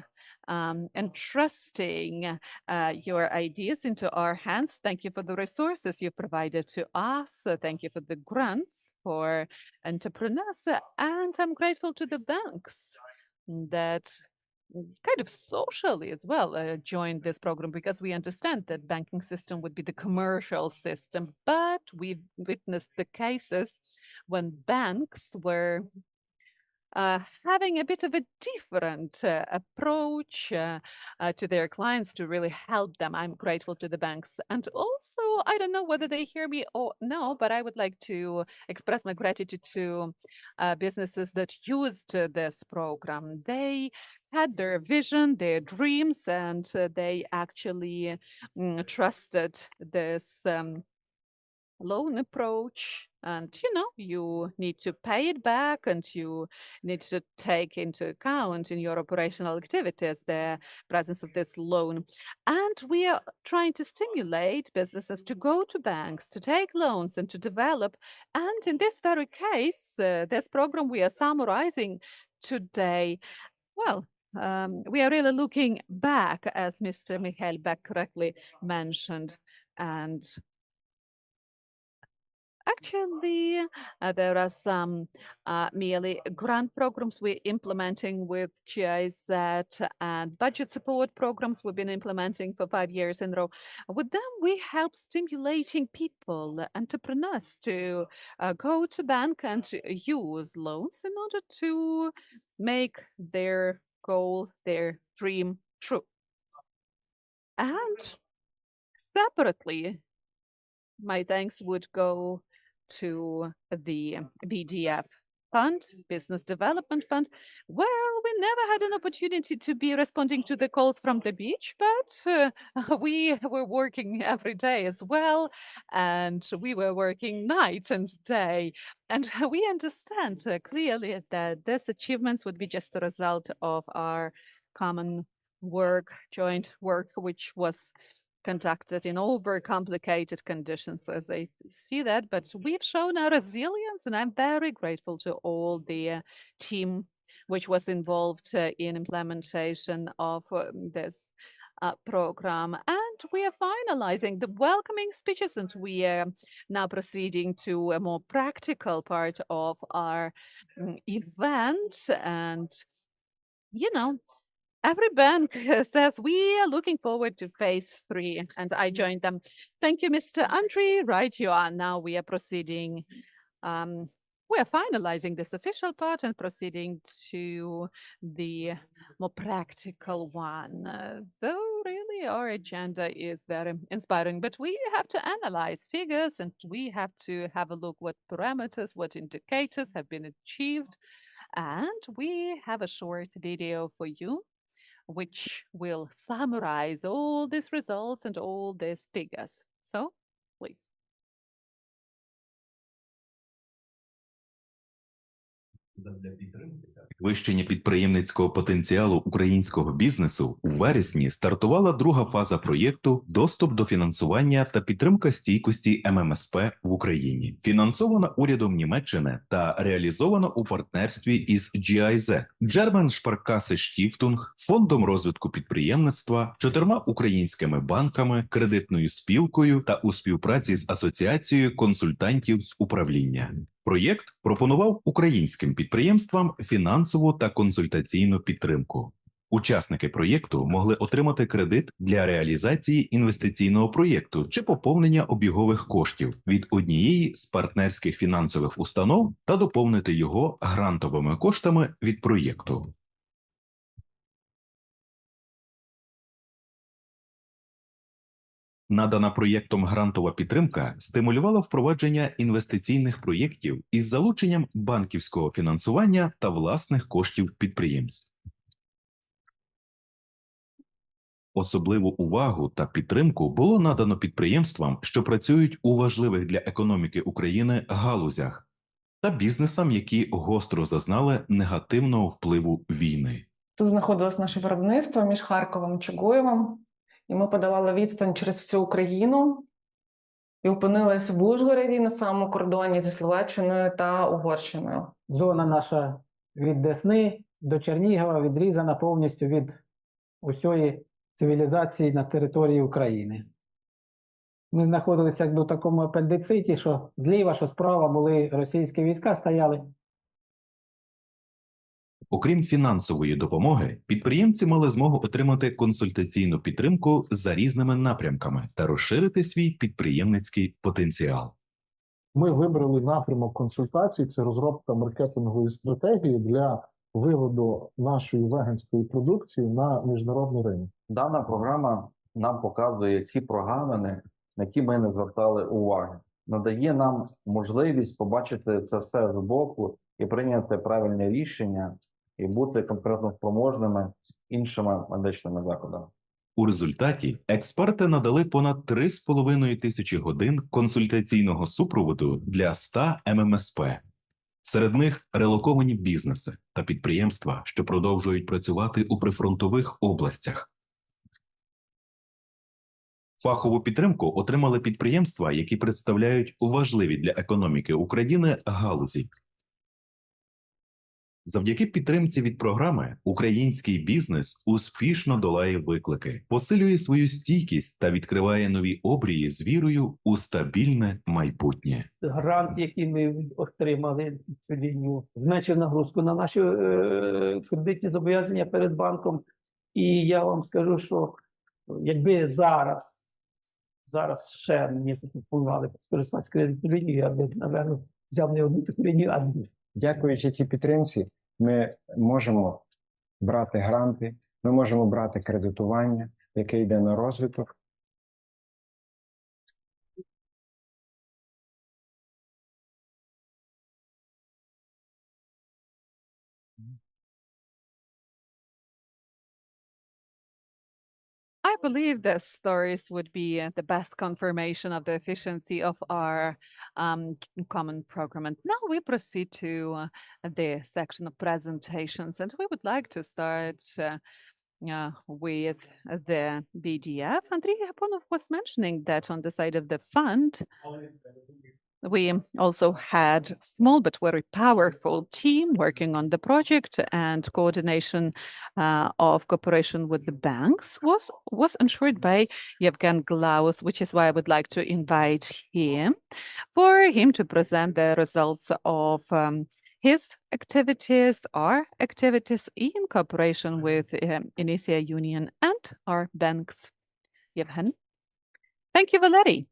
entrusting your ideas into our hands. Thank you for the resources you provided to us. Thank you for the grants for entrepreneurs. And I'm grateful to the banks that kind of socially as well joined this program, because we understand that banking system would be the commercial system, but we've witnessed the cases when banks were having a bit of a different approach to their clients to really help them. I'm grateful to the banks. And also, I don't know whether they hear me or no, but I would like to express my gratitude to businesses that used this program. They had their vision, their dreams, and they actually trusted this loan approach. And you need to pay it back, and you need to take into account in your operational activities the presence of this loan. And we are trying to stimulate businesses to go to banks, to take loans, and to develop. And in this very case, this program we are summarizing today, well, we are really looking back, as Mr. Michael Beck correctly mentioned. And actually, there are some merely grant programs we're implementing with GIZ and budget support programs we've been implementing for 5 years in a row. With them, we help stimulating people, entrepreneurs, to go to bank and to use loans in order to make their goal, their dream true. And separately, my thanks would go to the BDF Fund, Business Development Fund. Well, we never had an opportunity to be responding to the calls from the beach, but we were working every day as well, and we were working night and day. And we understand clearly that these achievements would be just the result of our common work, joint work, which was conducted in over-complicated conditions, as I see that, but we've shown our resilience, and I'm very grateful to all the team which was involved in implementation of this program. And we are finalizing the welcoming speeches, and we are now proceeding to a more practical part of our event. And, you know, every bank says we are looking forward to phase 3, and I joined them. Thank you, Mr. Andriy. Right, you are. Now we are proceeding. We are finalizing this official part and proceeding to the more practical one. Though really our agenda is very inspiring, but we have to analyze figures, and we have to have a look what parameters, what indicators have been achieved. And we have a short video for you, which will summarize all these results and all these figures. So, please. Підвищення підприємницького потенціалу українського бізнесу у вересні стартувала друга фаза проєкту «Доступ до фінансування та підтримка стійкості ММСП в Україні», фінансована урядом Німеччини та реалізована у партнерстві із GIZ, German Sparkassenstiftung, Фондом розвитку підприємництва, 4 українськими банками, кредитною спілкою та у співпраці з Асоціацією консультантів з управління. Проєкт пропонував українським підприємствам фінансову та консультаційну підтримку. Учасники проєкту могли отримати кредит для реалізації інвестиційного проєкту чи поповнення обігових коштів від однієї з партнерських фінансових установ та доповнити його грантовими коштами від проєкту. Надана проєктом грантова підтримка стимулювала впровадження інвестиційних проєктів із залученням банківського фінансування та власних коштів підприємств. Особливу увагу та підтримку було надано підприємствам, що працюють у важливих для економіки України галузях, та бізнесам, які гостро зазнали негативного впливу війни. Тут знаходилось наше виробництво між Харковом і Чугуєвом, і ми подолали відстань через всю Україну і опинились в Ужгороді на самому кордоні зі Словаччиною та Угорщиною. Зона наша від Десни до Чернігова відрізана повністю від усієї цивілізації на території України. Ми знаходилися якби в такому апендициті, що зліва, що справа були російські війська стояли. Окрім фінансової допомоги, підприємці мали змогу отримати консультаційну підтримку за різними напрямками та розширити свій підприємницький потенціал. Ми вибрали напрямок консультацій – це розробка маркетингової стратегії для виводу нашої веганської продукції на міжнародний ринок. Дана програма нам показує ті прогалини, на які ми не звертали уваги. Надає нам можливість побачити це все збоку і прийняти правильне рішення, і бути конкретно спроможними з іншими медичними закладами. У результаті експерти надали понад 3,5 тисячі годин консультаційного супроводу для 100 ММСП. Серед них релоковані бізнеси та підприємства, що продовжують працювати у прифронтових областях. Фахову підтримку отримали підприємства, які представляють важливі для економіки України галузі. Завдяки підтримці від програми український бізнес успішно долає виклики, посилює свою стійкість та відкриває нові обрії з вірою у стабільне майбутнє. Грант, який ми отримали цю лінію, зменшив нагрузку на наші кредитні зобов'язання перед банком. І я вам скажу, що якби зараз ще мені запропонували скористатися кредитною лінією, я б, напевно, взяв не одну таку лінію, а дві. Дякуючи цій підтримці, ми можемо брати гранти, ми можемо брати кредитування, яке йде на розвиток. I believe the stories would be the best confirmation of the efficiency of our common program. And now we proceed to the section of presentations, and we would like to start with the BDF. Andrei Gaponov was mentioning that on the side of the fund, we also had small but very powerful team working on the project, and coordination of cooperation with the banks was ensured by Yevgen Glaus, which is why I would like to invite him to present the results of his activities, our activities in cooperation with Anisia Union and our banks. Yevhen. Thank you, Valery.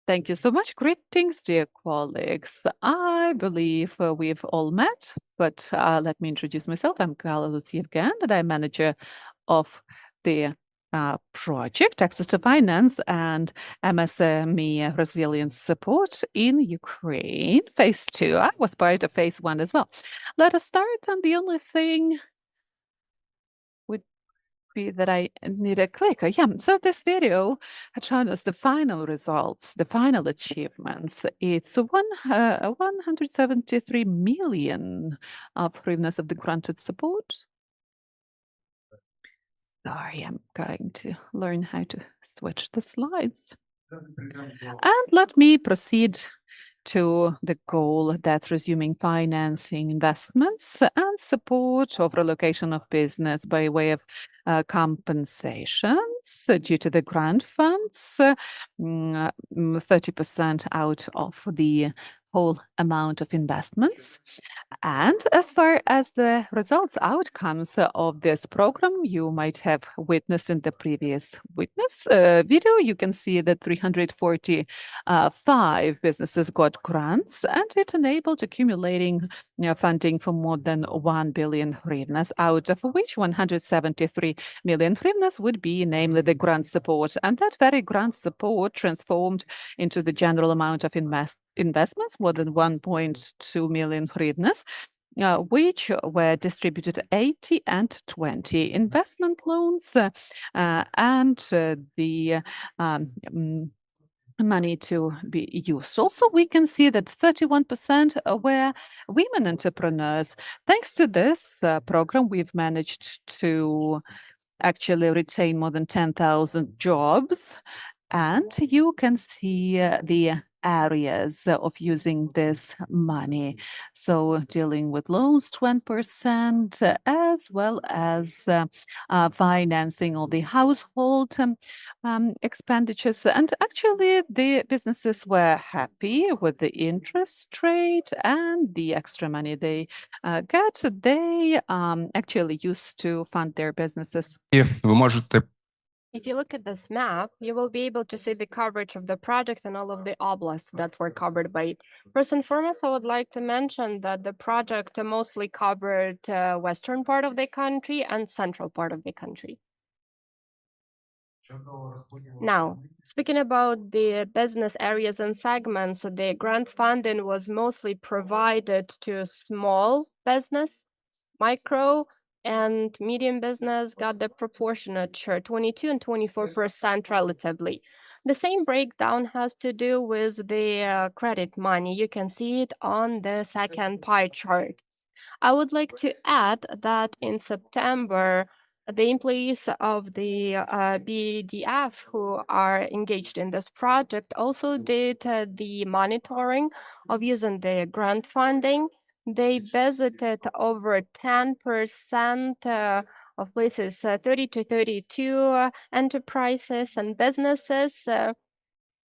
Thank you so much. Greetings, dear colleagues. I believe we've all met, but let me introduce myself. I'm Galilus Yevgen, and I'm manager of the project Access to Finance and MSME Resilience Support in Ukraine, phase 2. I was part of phase 1 as well. Let us start, and the only thing would be that I need a clicker. Yeah, so this video had shown us the final results, the final achievements. It's 173 million of hryvnias of the granted support. Sorry, I'm going to learn how to switch the slides. And let me proceed to the goal that resuming financing investments and support of relocation of business by way of compensations due to the grant funds, 30% out of the whole amount of investments. And as far as the results, outcomes of this program, you might have witnessed in the previous video, you can see that 345 businesses got grants, and it enabled accumulating funding for more than 1 billion hryvnias, out of which 173 million hryvnias would be namely the grant support. And that very grant support transformed into the general amount of investments, more than 1.2 million hryvnias, which were distributed 80 and 20 investment loans, and the money to be used. Also, we can see that 31% were women entrepreneurs. Thanks to this program, we've managed to actually retain more than 10,000 jobs. And you can see the areas of using this money. So dealing with loans, 20%, as well as financing all the household expenditures. And actually, the businesses were happy with the interest rate and the extra money they get. They actually used to fund their businesses. If you look at this map, you will be able to see the coverage of the project and all of the oblasts that were covered by it. First and foremost, I would like to mention that the project mostly covered western part of the country and central part of the country. Now, speaking about the business areas and segments, the grant funding was mostly provided to small business, micro, and medium business got the proportionate share, 22 and 24% relatively. The same breakdown has to do with the credit money. You can see it on the second pie chart. I would like to add that in September, the employees of the BDF who are engaged in this project also did the monitoring of using the grant funding. They visited over 10% of places, 30 to 32 enterprises and businesses,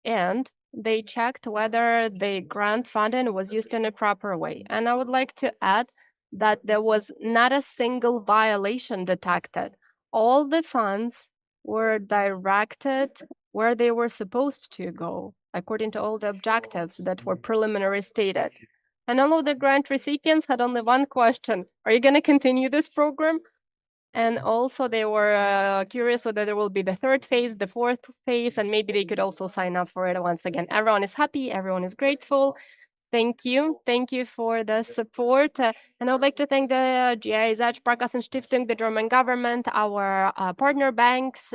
and they checked whether the grant funding was used in a proper way. And I would like to add that there was not a single violation detected. All the funds were directed where they were supposed to go, according to all the objectives that were preliminarily stated. And all of the grant recipients had only one question: are you going to continue this program? And also they were curious whether there will be the third phase, the fourth phase, and maybe they could also sign up for it once again. Everyone is happy, everyone is grateful. Thank you. Thank you for the support. And I would like to thank the GmbH, Sparkassenstiftung, the German government, our partner banks.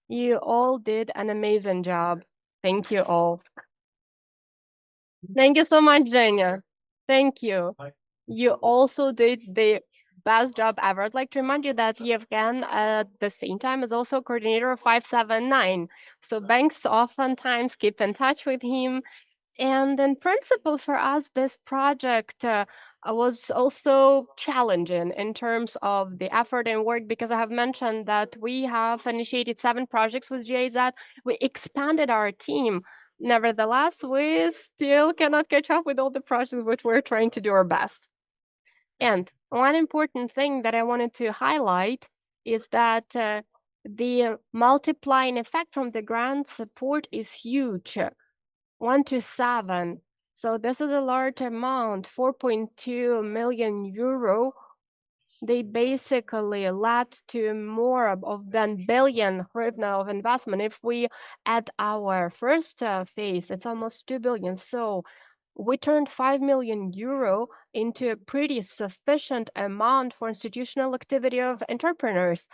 You all did an amazing job. Thank you all. Thank you so much, Zhenya. Thank you. you also did the best job ever. I'd like to remind you that Yevgen at the same time is also coordinator of 579. So banks oftentimes keep in touch with him. And in principle, for us, this project was also challenging in terms of the effort and work, because I have mentioned that we have initiated 7 projects with GIZ. We expanded our team. Nevertheless, we still cannot catch up with all the projects which we're trying to do our best. And one important thing that I wanted to highlight is that the multiplying effect from the grant support is huge. 1 to 7. So this is a large amount, 4.2 million euro. They basically led to more of than billion hryvnia of investment. If we add our first phase, it's almost 2 billion. So we turned 5 million euro into a pretty sufficient amount for institutional activity of entrepreneurs.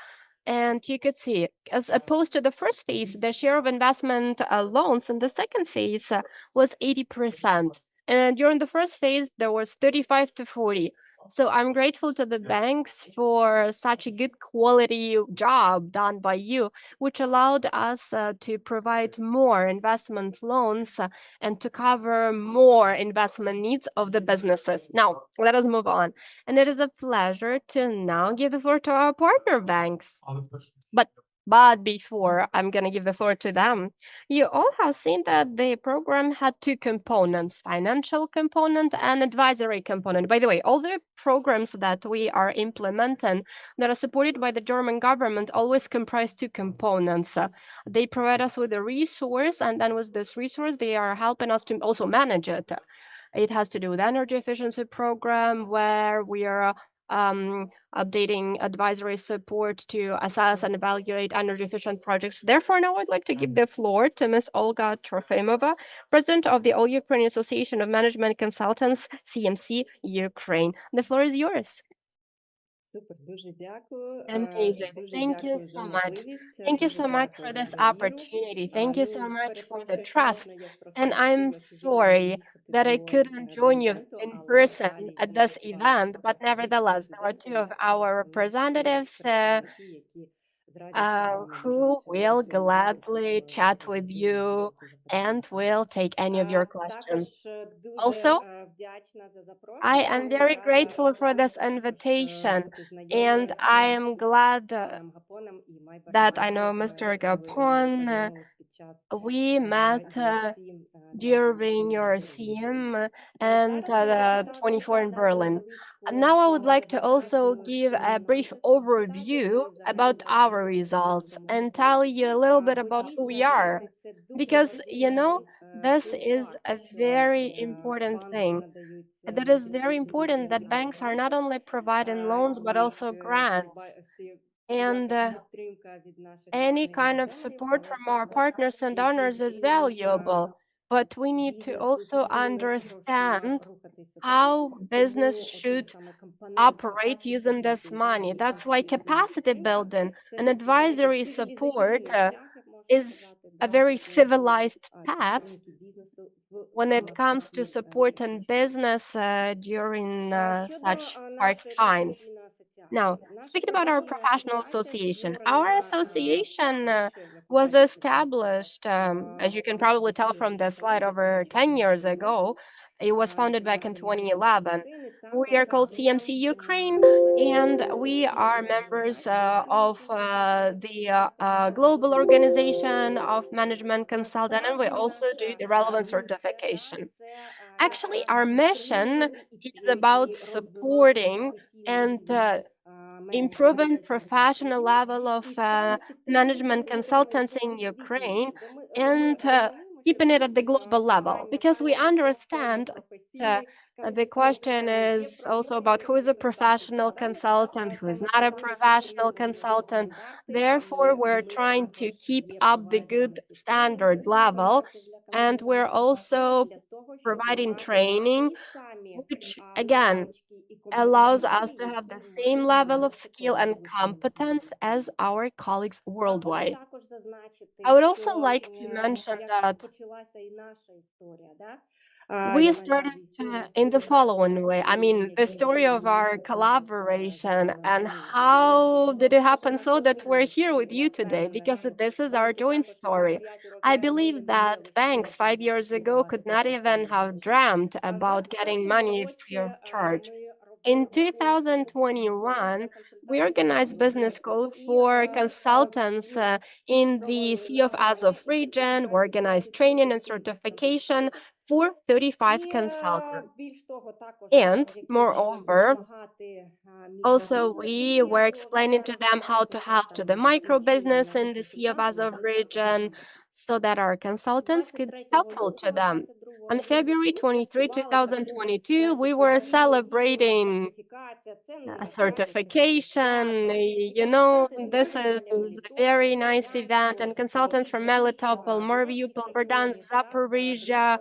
And you could see, as opposed to the first phase, the share of investment loans in the second phase was 80%. And during the first phase, there was 35 to 40. So I'm grateful to the banks for such a good quality job done by you, which allowed us to provide more investment loans and to cover more investment needs of the businesses. Now, let us move on. And it is a pleasure to now give the floor to our partner banks. But before I'm going to give the floor to them, you all have seen that the program had 2 components, financial component and advisory component. By the way, all the programs that we are implementing that are supported by the German government always comprise 2 components. They provide us with a resource, and then with this resource, they are helping us to also manage it. It has to do with energy efficiency program, where we are updating advisory support to assess and evaluate energy efficient projects. Therefore, now I'd like to give the floor to Ms. Olga Trofimova, President of the All Ukrainian Association of Management Consultants, CMC-Ukraine. The floor is yours. Amazing. Thank you so much. Thank you so much for this opportunity. Thank you so much for the trust. And I'm sorry that I couldn't join you in person at this event, but nevertheless, there are 2 of our representatives who will gladly chat with you and will take any of your questions. Also, I am very grateful for this invitation, and I am glad that I know Mr. Gapon. We met during your CM and 24 in Berlin. Now I would like to also give a brief overview about our results and tell you a little bit about who we are. Because, this is a very important thing. That is very important that banks are not only providing loans, but also grants. And any kind of support from our partners and donors is valuable. But we need to also understand how business should operate using this money. That's why capacity building and advisory support is a very civilized path when it comes to supporting business during such hard times. Now, speaking about our professional association, our association was established, as you can probably tell from the slide, over 10 years ago. It was founded back in 2011. We are called CMC-Ukraine, and we are members of the Global Organization of Management Consultant, and we also do the relevant certification. Actually, our mission is about supporting and improving professional level of management consultants in Ukraine and keeping it at the global level, because we understand the question is also about who is a professional consultant, who is not a professional consultant. Therefore, we're trying to keep up the good standard level, and we're also providing training, which again allows us to have the same level of skill and competence as our colleagues worldwide. I would also like to mention that We started in the following way. I mean, the story of our collaboration and how did it happen so that we're here with you today, because this is our joint story. I believe that banks 5 years ago could not even have dreamt about getting money free of charge. In 2021, we organized business school for consultants in the Sea of Azov region. We organized training and certification for 35 consultants. And moreover, also we were explaining to them how to help to the micro business in the Sea of Azov region so that our consultants could be helpful to them. On February 23, 2022, we were celebrating a certification. You know, this is a very nice event, and consultants from Melitopol, Mariupol, Verdansk, Zaporizhia,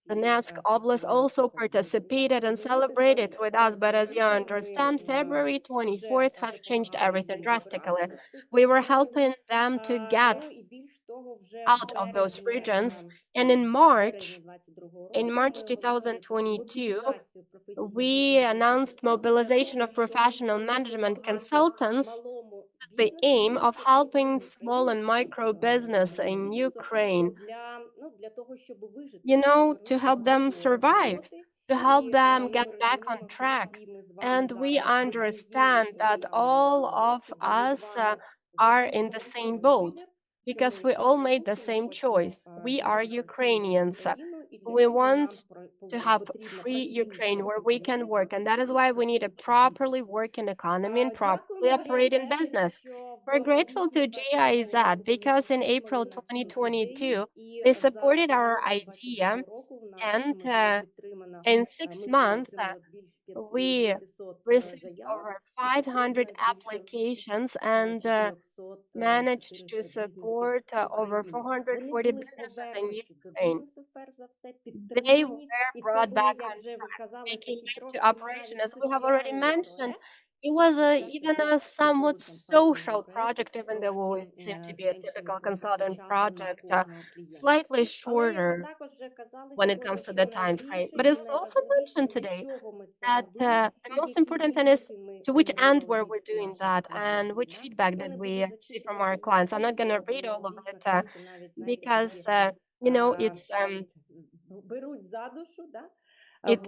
Donetsk Oblast also participated and celebrated with us, but as you understand, February 24th has changed everything drastically. We were helping them to get out of those regions, and in March 2022, we announced mobilization of professional management consultants with the aim of helping small and micro business in Ukraine, you know, to help them survive, to help them get back on track. And we understand that all of us are in the same boat because we all made the same choice. We are Ukrainians. We want to have free Ukraine where we can work, and that is why we need a properly working economy and properly operating business. We're grateful to GIZ because in April 2022, they supported our idea, and in 6 months, we received over 500 applications and managed to support over 440 businesses in Ukraine. They were brought back on track. They came back to operation. As we have already mentioned, it was even a somewhat social project, even though it seemed to be a typical consultant project, slightly shorter when it comes to the time frame. But it's also mentioned today that the most important thing is to which end were we doing that and which feedback did we receive from our clients. I'm not going to read all of it because, you know, it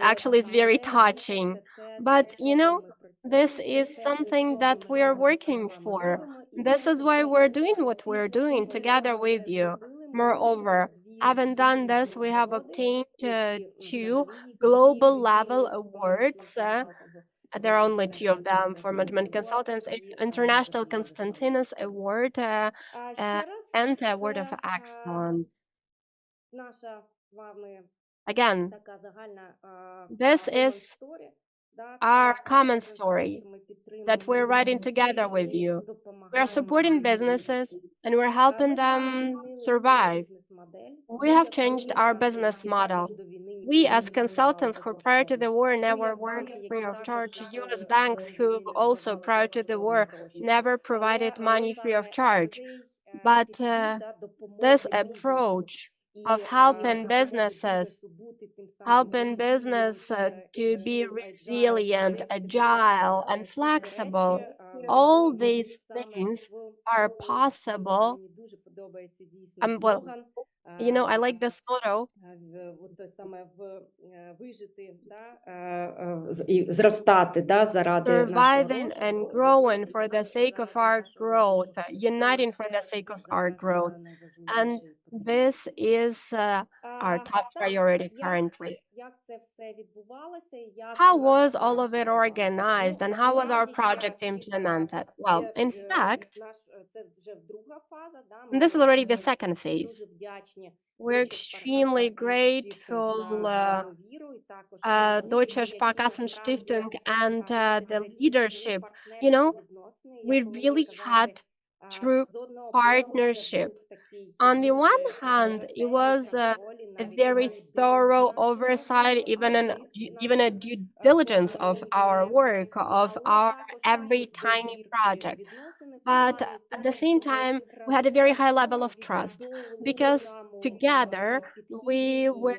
actually is very touching. But, you know, this is something that we are working for. This is why we're doing what we're doing together with you. Moreover, having done this, we have obtained 2 global level awards. There are only 2 of them for management consultants: International Constantinus Award and Award of Excellence. Again, this is our common story that we're writing together with you. We are supporting businesses and we're helping them survive. We have changed our business model. We, as consultants who prior to the war never worked free of charge, US banks who also prior to the war never provided money free of charge. But this approach of helping business to be resilient, agile, and flexible, all these things are possible. Well, you know, I like this motto. Surviving and growing for the sake of our growth, uniting for the sake of our growth. And this is our top priority currently. How was all of it organized and how was our project implemented? Well, in fact, this is already the second phase. We're extremely grateful Deutsche Sparkassenstiftung and the leadership. You know, we really had true partnership. On the one hand, it was a very thorough oversight, even a due diligence of our work, of our every tiny project. But at the same time, we had a very high level of trust because together, we were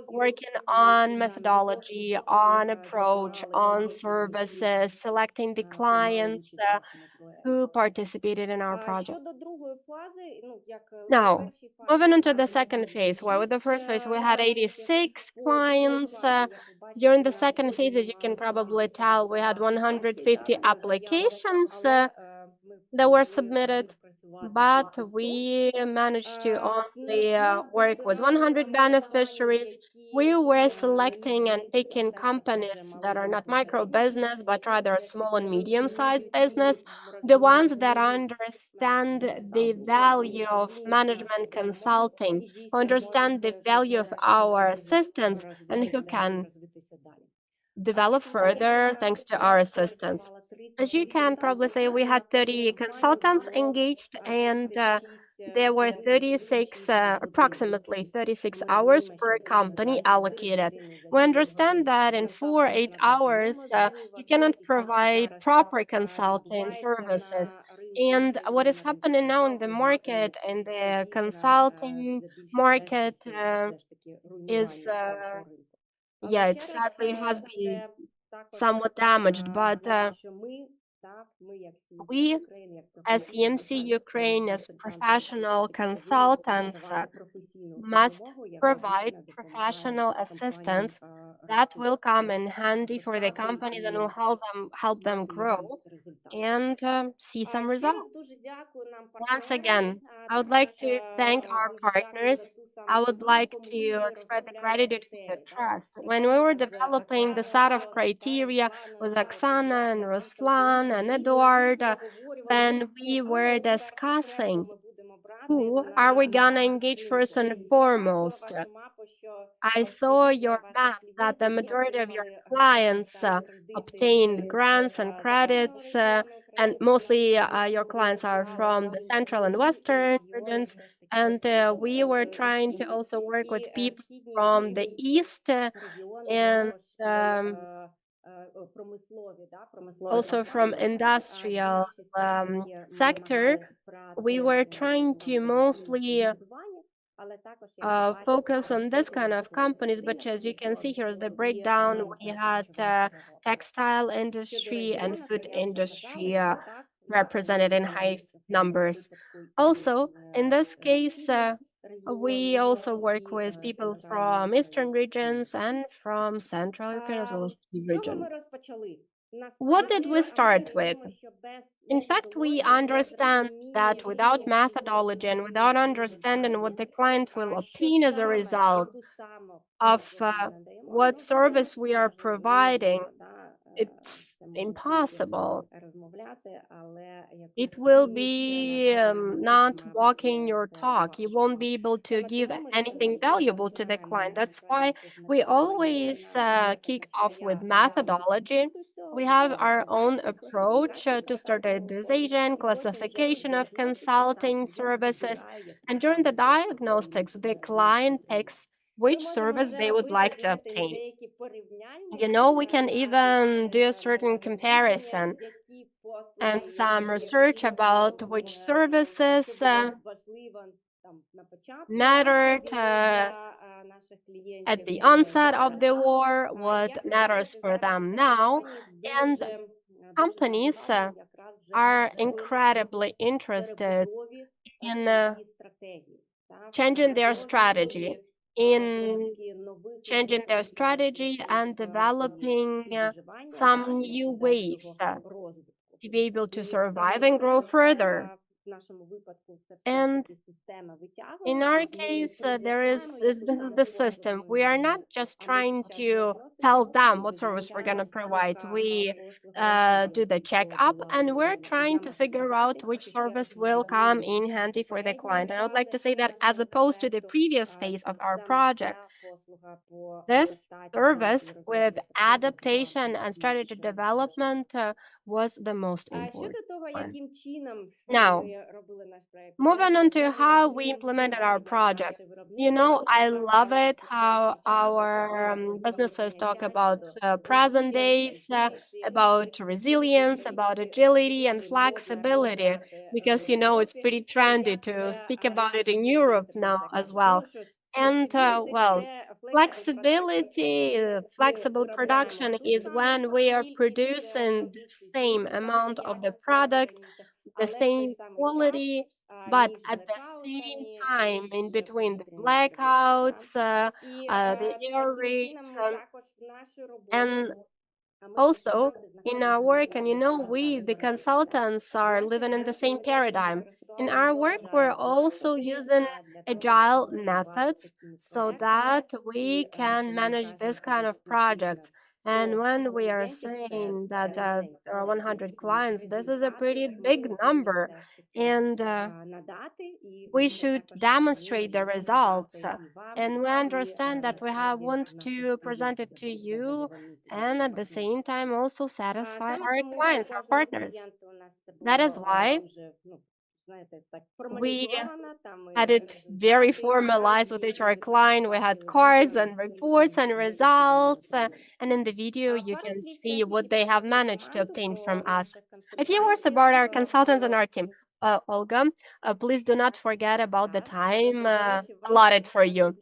working on methodology, on approach, on services, selecting the clients who participated in our project. Now, moving on to the second phase, where with the first phase we had 86 clients. During the second phase, as you can probably tell, we had 150 applications that were submitted, but we managed to only work with 100 beneficiaries. We were selecting and picking companies that are not micro business, but rather small and medium-sized business, the ones that understand the value of management consulting, who understand the value of our assistance, and who can develop further thanks to our assistance. As you can probably say, we had 30 consultants engaged, and there were 36, approximately 36 hours per company allocated. We understand that in 8 hours, you cannot provide proper consulting services. And what is happening now in the market, in the consulting market, is yeah, it sadly has been somewhat damaged, but we, as CMC-Ukraine, as professional consultants, must provide professional assistance that will come in handy for the companies and will help them grow and see some results. Once again, I would like to thank our partners. I would like to express the gratitude for the trust. When we were developing the set of criteria with Oksana and Ruslan and Eduard, then we were discussing who are we gonna engage first and foremost. I saw your map that the majority of your clients obtained grants and credits, and mostly your clients are from the central and western regions. And we were trying to also work with people from the east and also from industrial sector. We were trying to mostly focus on this kind of companies, but as you can see, here's the breakdown. We had textile industry and food industry represented in high numbers. Also, in this case, we also work with people from eastern regions and from central Ukraine as well as the region. What did we start with? In fact, we understand that without methodology and without understanding what the client will obtain as a result of what service we are providing, it's impossible. It will be not walking your talk. You won't be able to give anything valuable to the client. That's why we always kick off with methodology. We have our own approach to standardization, classification of consulting services, and during the diagnostics, the client picks which service they would like to obtain. You know, we can even do a certain comparison and some research about which services mattered at the onset of the war, what matters for them now, and companies are incredibly interested in changing their strategy, and developing some new ways to be able to survive and grow further. And in our case, there is the system. We are not just trying to tell them what service we're going to provide. We do the checkup, and we're trying to figure out which service will come in handy for the client. And I would like to say that as opposed to the previous phase of our project, This service with adaptation and strategy development was the most important one. Now, moving on to how we implemented our project. You know, I love it how our businesses talk about present days, about resilience, about agility and flexibility, because, you know, it's pretty trendy to speak about it in Europe now as well. And, well, flexibility, flexible production is when we are producing the same amount of the product, the same quality, but at the same time, in between the blackouts, the air raids, and also in our work, and you know, we, the consultants, are living in the same paradigm. In our work, we're also using agile methods so that we can manage this kind of projects. And when we are saying that there are 100 clients, this is a pretty big number. And we should demonstrate the results. And we understand that we want to present it to you and at the same time also satisfy our clients, our partners. That is why we had it very formalized with each our client. We had cards and reports and results. And in the video, you can see what they have managed to obtain from us. A few words about our consultants and our team. Olga, please do not forget about the time allotted for you.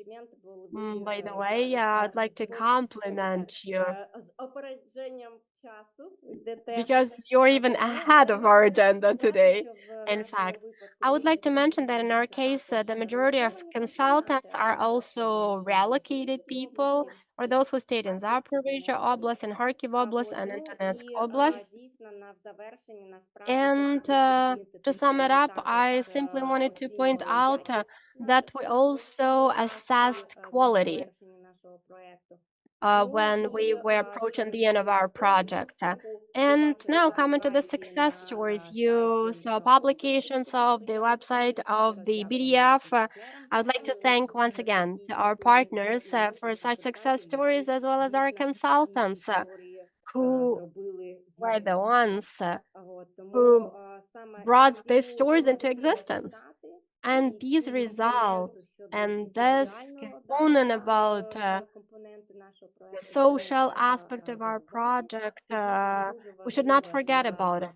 By the way, I'd like to compliment you because you're even ahead of our agenda today. In fact, I would like to mention that in our case, the majority of consultants are also relocated people, or those who stayed in Zaporizhzhia Oblast, in Kharkiv Oblast, and in Donetsk Oblast. And to sum it up, I simply wanted to point out that we also assessed quality when we were approaching the end of our project. And now coming to the success stories, you saw publications of the website of the BDF. I would like to thank once again to our partners for such success stories, as well as our consultants who were the ones who brought these stories into existence. And these results and this component about the social aspect of our project, we should not forget about it,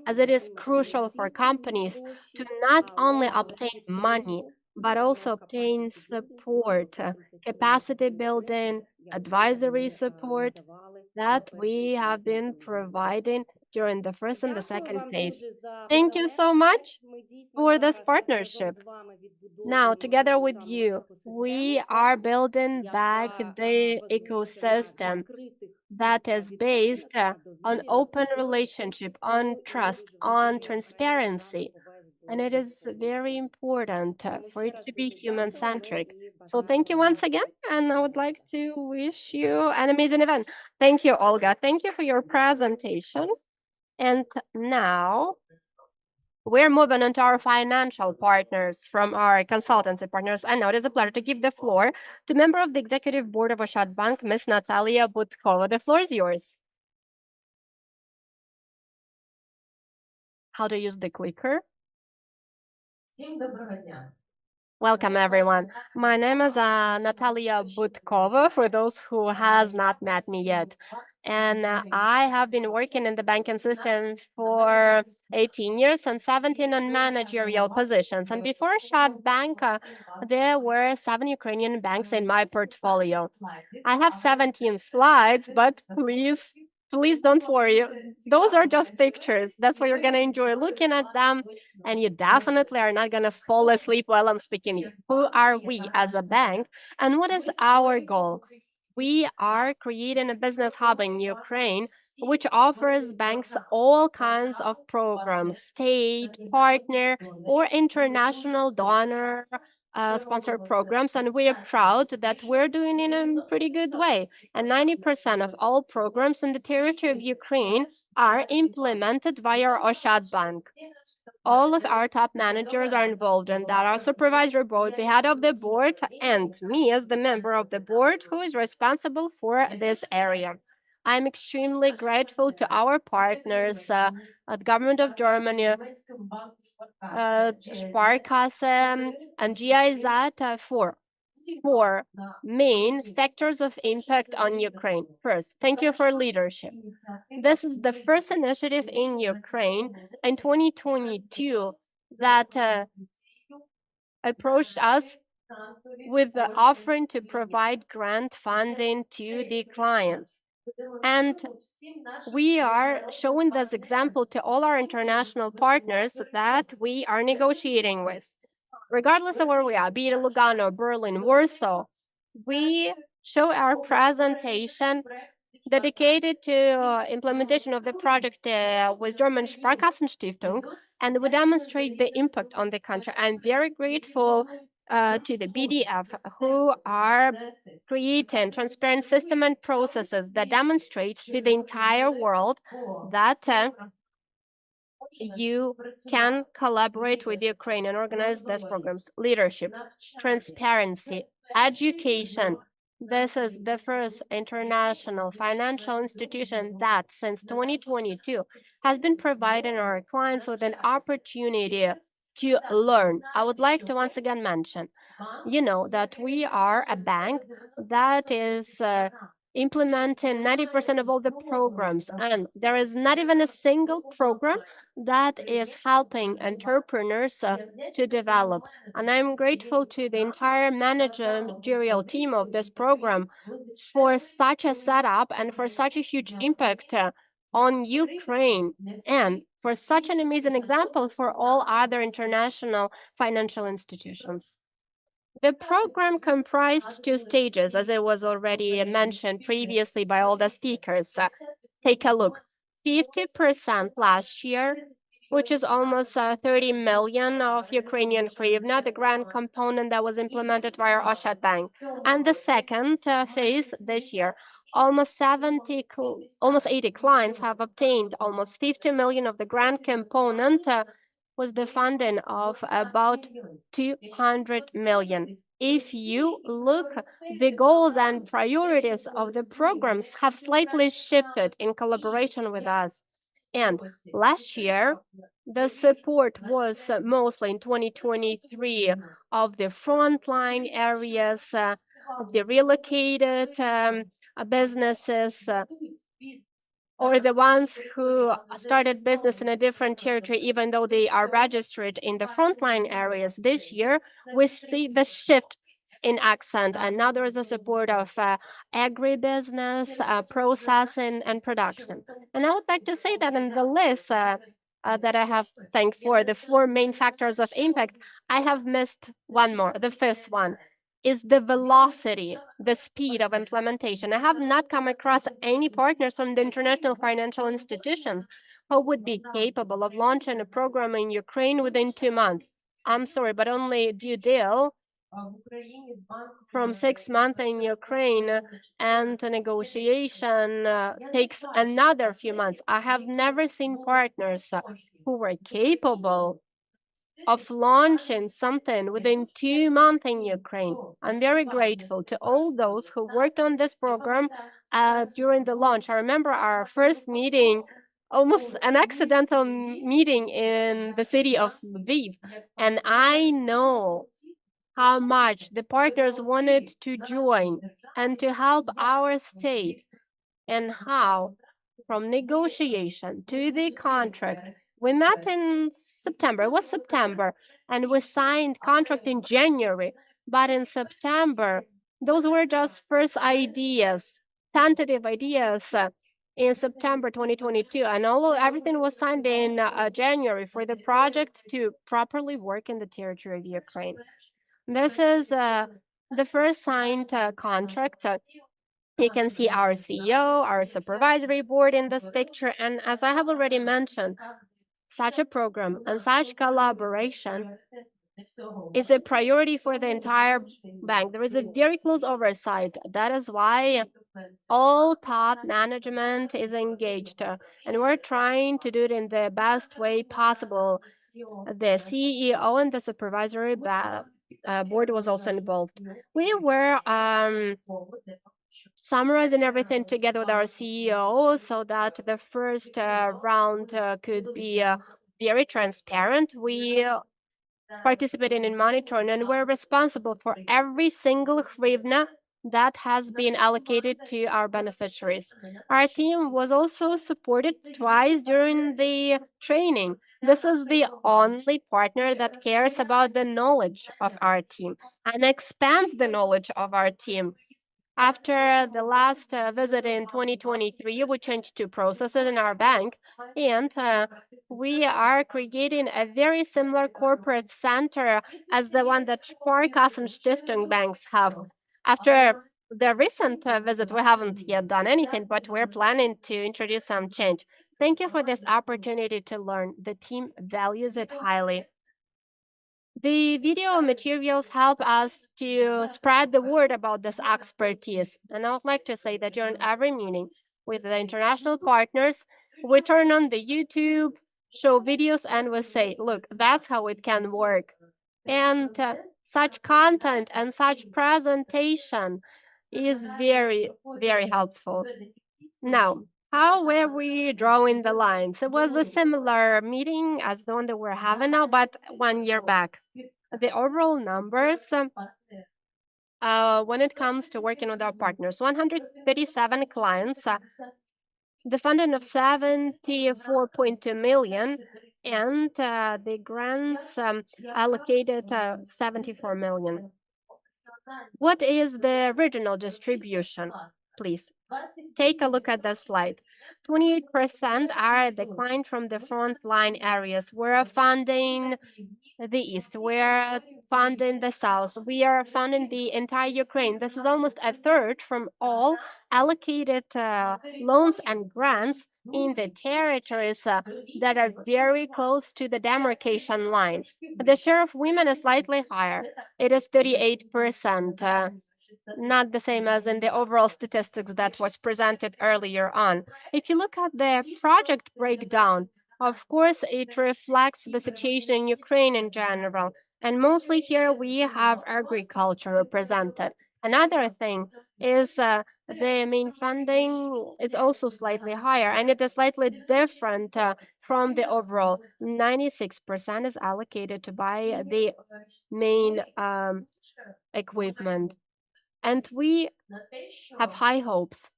as it is crucial for companies to not only obtain money, but also obtain support, capacity building, advisory support that we have been providing during the first and the second phase. Thank you so much for this partnership. Now, together with you, we are building back the ecosystem that is based on open relationship, on trust, on transparency. And it is very important for it to be human-centric. So thank you once again, and I would like to wish you an amazing event. Thank you, Olga. Thank you for your presentation. And now we're moving on to our financial partners from our consultancy partners. And now it is a pleasure to give the floor to member of the executive board of Oschadbank, Ms. Natalia Budkova. The floor is yours. How to use the clicker? Welcome, everyone. My name is Natalia Budkova, for those who has not met me yet. And I have been working in the banking system for 18 years and 17 on managerial positions. And before Oschadbank, there were 7 Ukrainian banks in my portfolio. I have 17 slides, but please don't worry. Those are just pictures. That's why you're going to enjoy looking at them. And you definitely are not going to fall asleep while I'm speaking. Who are we as a bank? And what is our goal? We are creating a business hub in Ukraine, which offers banks all kinds of programs, state, partner, or international donor sponsored programs. And we are proud that we're doing it in a pretty good way. And 90% of all programs in the territory of Ukraine are implemented via Oschadbank. all of our top managers are involved in that. Our supervisory board, the head of the board, and me as the member of the board who is responsible for this area. I'm extremely grateful to our partners at the government of Germany, Sparkasse and GIZ for four main factors of impact on Ukraine. First, thank you for leadership. This is the first initiative in Ukraine in 2022 that approached us with the offering to provide grant funding to the clients. And we are showing this example to all our international partners that we are negotiating with. Regardless of where we are, be it Lugano, Berlin, Warsaw, we show our presentation dedicated to implementation of the project with German Sparkassenstiftung, and we demonstrate the impact on the country. I'm very grateful to the BDF who are creating transparent system and processes that demonstrates to the entire world that you can collaborate with Ukraine and organize these programs. Leadership, transparency, education. This is the first international financial institution that, since 2022, has been providing our clients with an opportunity to learn. I would like to once again mention, that we are a bank that is implementing 90% of all the programs, and there is not even a single program that is helping entrepreneurs to develop. And I'm grateful to the entire managerial team of this program for such a setup and for such a huge impact on Ukraine, and for such an amazing example for all other international financial institutions. The program comprised two stages, as it was already mentioned previously by all the speakers. Take a look. 50% last year, which is almost 30 million of Ukrainian hryvnia, the grant component that was implemented via Oschadbank. And the second phase this year, almost 80 clients have obtained almost 50 million of the grant component, was the funding of about 200 million. If you look, the goals and priorities of the programs have slightly shifted in collaboration with us. And last year, the support was mostly in 2023 of the frontline areas, of the relocated businesses, or the ones who started business in a different territory, even though they are registered in the frontline areas. This year, we see the shift in accent, and now there is a support of agribusiness, processing, and production. And I would like to say that in the list that I have thanked for the four main factors of impact, I have missed one more, the fifth one. Is the velocity, the speed of implementation. I have not come across any partners from the international financial institutions who would be capable of launching a program in Ukraine within 2 months. I'm sorry, but only due deal from 6 months in Ukraine, and the negotiation takes another few months. I have never seen partners who were capable of launching something within 2 months in Ukraine. I'm very grateful to all those who worked on this program during the launch. I remember our first meeting, almost an accidental meeting in the city of Lviv, and I know how much the partners wanted to join and to help our state, and how from negotiation to the contract. We met in September. It was September, and we signed contract in January. But in September, those were just first ideas, tentative ideas in September 2022. And everything was signed in January for the project to properly work in the territory of Ukraine. This is the first signed contract. You can see our CEO, our supervisory board in this picture. And as I have already mentioned, such a program and such collaboration is a priority for the entire bank. There is a very close oversight. That is why All top management is engaged, and we're trying to do it in the best way possible. The CEO and the supervisory board was also involved. We were summarizing everything together with our CEO so that the first round could be very transparent. We participating in monitoring, and we're responsible for every single hryvnia that has been allocated to our beneficiaries. Our team was also supported twice during the training. This is the only partner that cares about the knowledge of our team and expands the knowledge of our team. After the last visit in 2023, we changed two processes in our bank, and we are creating a very similar corporate center as the one that Sparkassenstiftung banks have. After the recent visit, we haven't yet done anything, but we're planning to introduce some change. Thank you for this opportunity to learn. The team values it highly. The video materials help us to spread the word about this expertise. And I would like to say that during every meeting with the international partners, we turn on the YouTube, show videos, and we say, look, that's how it can work. And such content and such presentation is very, very helpful. Now, how were we drawing the lines? It was a similar meeting as the one that we're having now, but 1 year back. The overall numbers, when it comes to working with our partners, 137 clients, the funding of 74.2 million, and the grants allocated 74 million. What is the regional distribution? Please take a look at the slide. 28% are declined from the frontline areas. We're funding the east, we're funding the south, we are funding the entire Ukraine. This is almost a third from all allocated loans and grants in the territories that are very close to the demarcation line. The share of women is slightly higher. It is 38%. Not the same as in the overall statistics that was presented earlier on. If you look at the project breakdown, of course, it reflects the situation in Ukraine in general. And mostly here we have agriculture represented. Another thing is the main funding is also slightly higher, and it is slightly different from the overall. 96% is allocated to buy the main equipment. And we have high hopes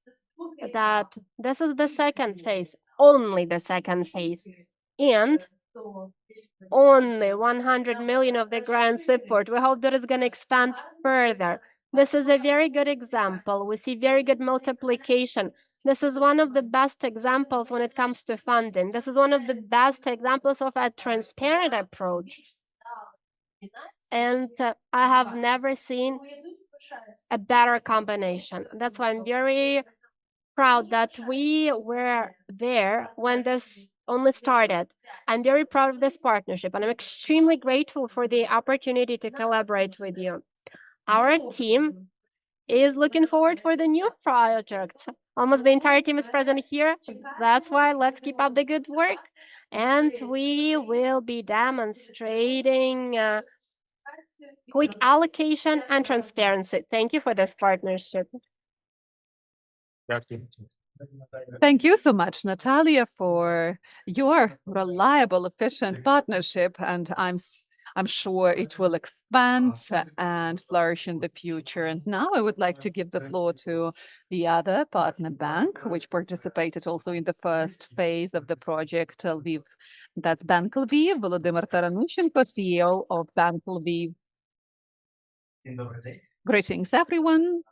that this is the second phase, only the second phase, and only 100 million of the grant support. We hope that it's going to expand further. This is a very good example. We see very good multiplication. This is one of the best examples when it comes to funding. This is one of the best examples of a transparent approach. And I have never seen a better combination. That's why I'm very proud that we were there when this only started. I'm very proud of this partnership, and I'm extremely grateful for the opportunity to collaborate with you. Our team is looking forward for the new projects. Almost the entire team is present here. That's why let's keep up the good work. And we will be demonstrating quick allocation and transparency. Thank you for this partnership. Thank you so much, Natalia, for your reliable, efficient partnership, and I'm sure it will expand and flourish in the future. And now I would like to give the floor to the other partner bank, which participated also in the first phase of the project, Lviv. That's Bank Lviv, Volodymyr Taranushenko, CEO of Bank Lviv. Greetings, everyone.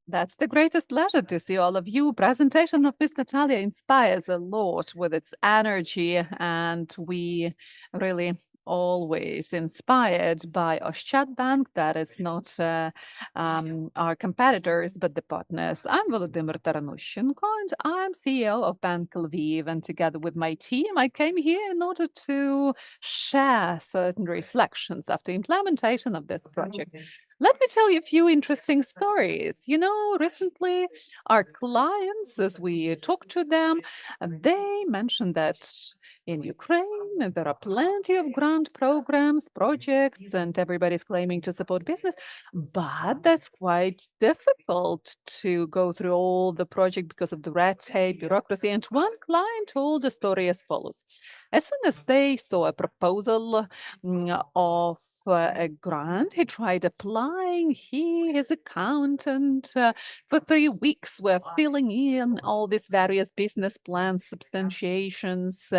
That's the greatest pleasure to see all of you. Presentation of Miss Natalia inspires a lot with its energy, and we really always inspired by Oschadbank. That is not our competitors, but the partners. I'm Volodymyr Taranushenko, and I'm CEO of Bank Lviv. And together with my team, I came here in order to share certain reflections after implementation of this project. Let me tell you a few interesting stories. You know, recently our clients, as we talked to them, they mentioned that in Ukraine there are plenty of grant programs, projects, and everybody's claiming to support business, but that's quite difficult to go through all the project because of the red tape, bureaucracy. And one client told a story as follows. As soon as they saw a proposal of a grant, he tried applying. His accountant, for 3 weeks were filling in all these various business plans, substantiations,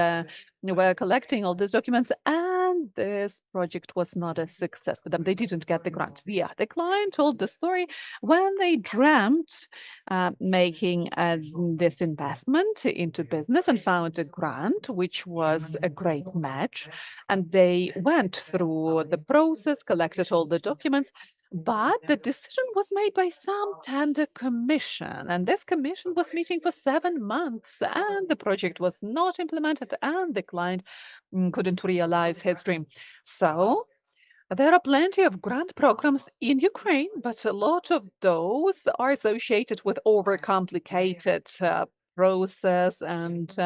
were collecting all these documents, and this project was not a success for them. They didn't get the grant. Yeah, the client told the story when they dreamt making this investment into business and found a grant, which was a great match. And they went through the process, collected all the documents, but the decision was made by some tender commission. And this commission was meeting for 7 months, and the project was not implemented, and the client couldn't realize his dream. So there are plenty of grant programs in Ukraine, but a lot of those are associated with overcomplicated process and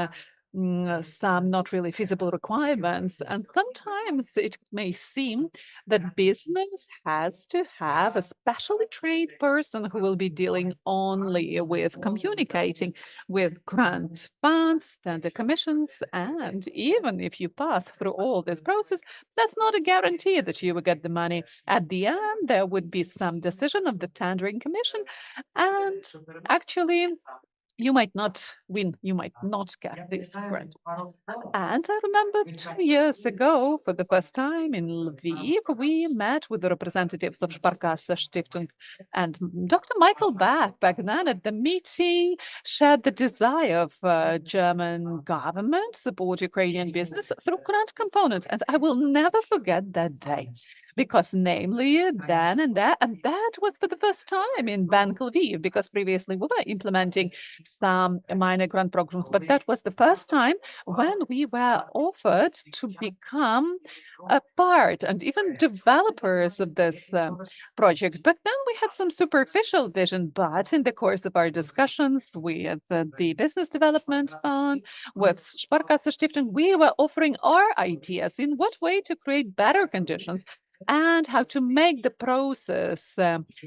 some not really feasible requirements. And sometimes it may seem that business has to have a specially trained person who will be dealing only with communicating with grant funds, tender commissions, and even if you pass through all this process, that's not a guarantee that you will get the money. At the end, there would be some decision of the tendering commission, and actually, you might not win, you might not get this grant. And I remember 2 years ago, for the first time in Lviv, we met with the representatives of Sparkassenstiftung, and Dr. Michael back then at the meeting shared the desire of German government support Ukrainian business through grant components. And I will never forget that day. Because namely then and that was for the first time in Bank Lviv, because previously we were implementing some minor grant programs, but that was the first time when we were offered to become a part and even developers of this project. But then we had some superficial vision, but in the course of our discussions with the Business Development Fund, with Sparkassenstiftung, we were offering our ideas in what way to create better conditions and how to make the process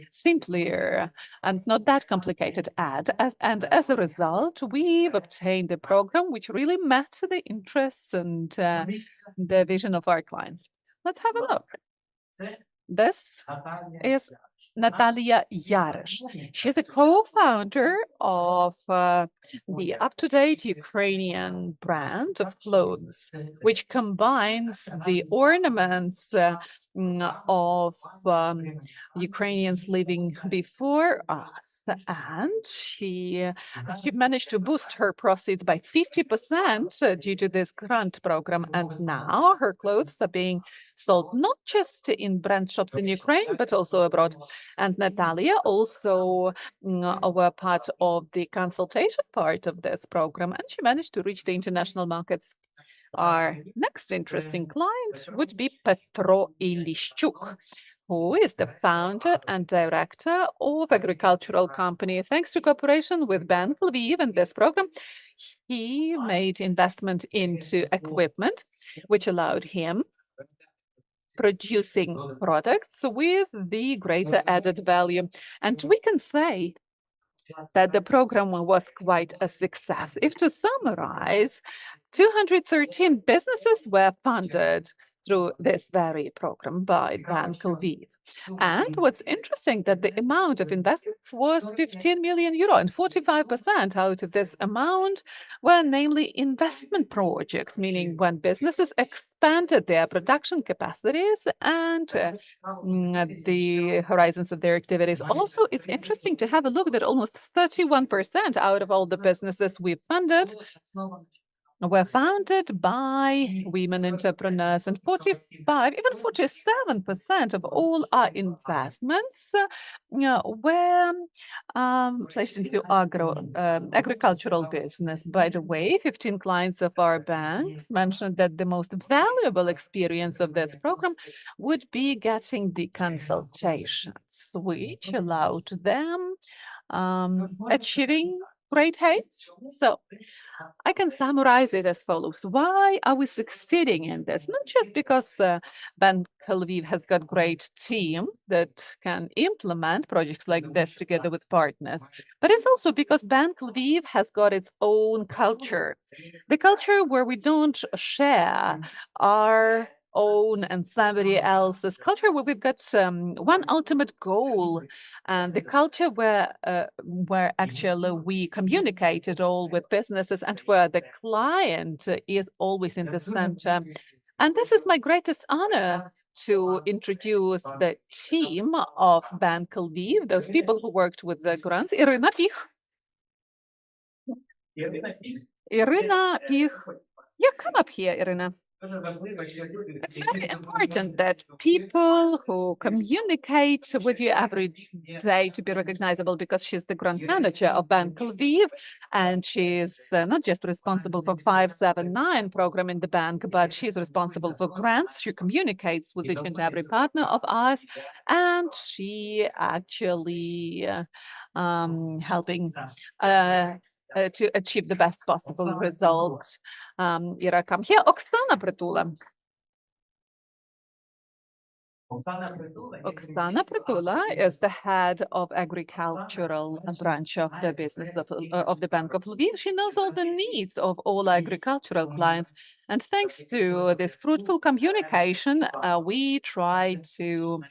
simpler and not that complicated. And as a result, we've obtained a program which really met the interests and the vision of our clients. Let's have a look. This is Natalia Yaresh. She's a co-founder of the up-to-date Ukrainian brand of clothes, which combines the ornaments of Ukrainians living before us. And she managed to boost her proceeds by 50% due to this grant program. And now her clothes are being sold not just in brand shops in Ukraine, but also abroad. And Natalia also were part of the consultation part of this program, and she managed to reach the international markets. Our next interesting client would be Petro Ilishchuk, who is the founder and director of agricultural company. Thanks to cooperation with Bank Lviv and this program, he made investment into equipment, which allowed him producing products with the greater added value. And we can say that the program was quite a success. If to summarize, 213 businesses were funded through this very program by Bank Lviv. And what's interesting that the amount of investments was 15 million euro, and 45% out of this amount were namely investment projects, meaning when businesses expanded their production capacities and the horizons of their activities. Also, it's interesting to have a look that almost 31% out of all the businesses we funded were founded by women entrepreneurs, and 45, even 47% of all our investments were placed into agricultural business. By the way, 15 clients of our banks mentioned that the most valuable experience of this program would be getting the consultations, which allowed them achieving great heights. So I can summarize it as follows. Why are we succeeding in this? Not just because Bank Lviv has got great team that can implement projects like this together with partners, but it's also because Bank Lviv has got its own culture. The culture where we don't share our own and somebody else's culture, where we've got one ultimate goal, and the culture where actually we communicate it all with businesses and where the client is always in the center. And this is my greatest honor to introduce the team of Bank Lviv, those people who worked with the grants. Irina Pich. Irina Pich. Yeah, come up here, Irina. It's very important that people who communicate with you every day to be recognizable, because she's the grant manager of Bank Lviv, and she's not just responsible for 579 program in the bank, but she's responsible for grants. She communicates with each and every partner of ours, and she actually helping to achieve the best possible result. Ira, come here. Oksana Pritula. Oksana Pritula is the head of agricultural branch of the business of the Bank of Lviv. She knows all the needs of all agricultural clients. And thanks to this fruitful communication, we try to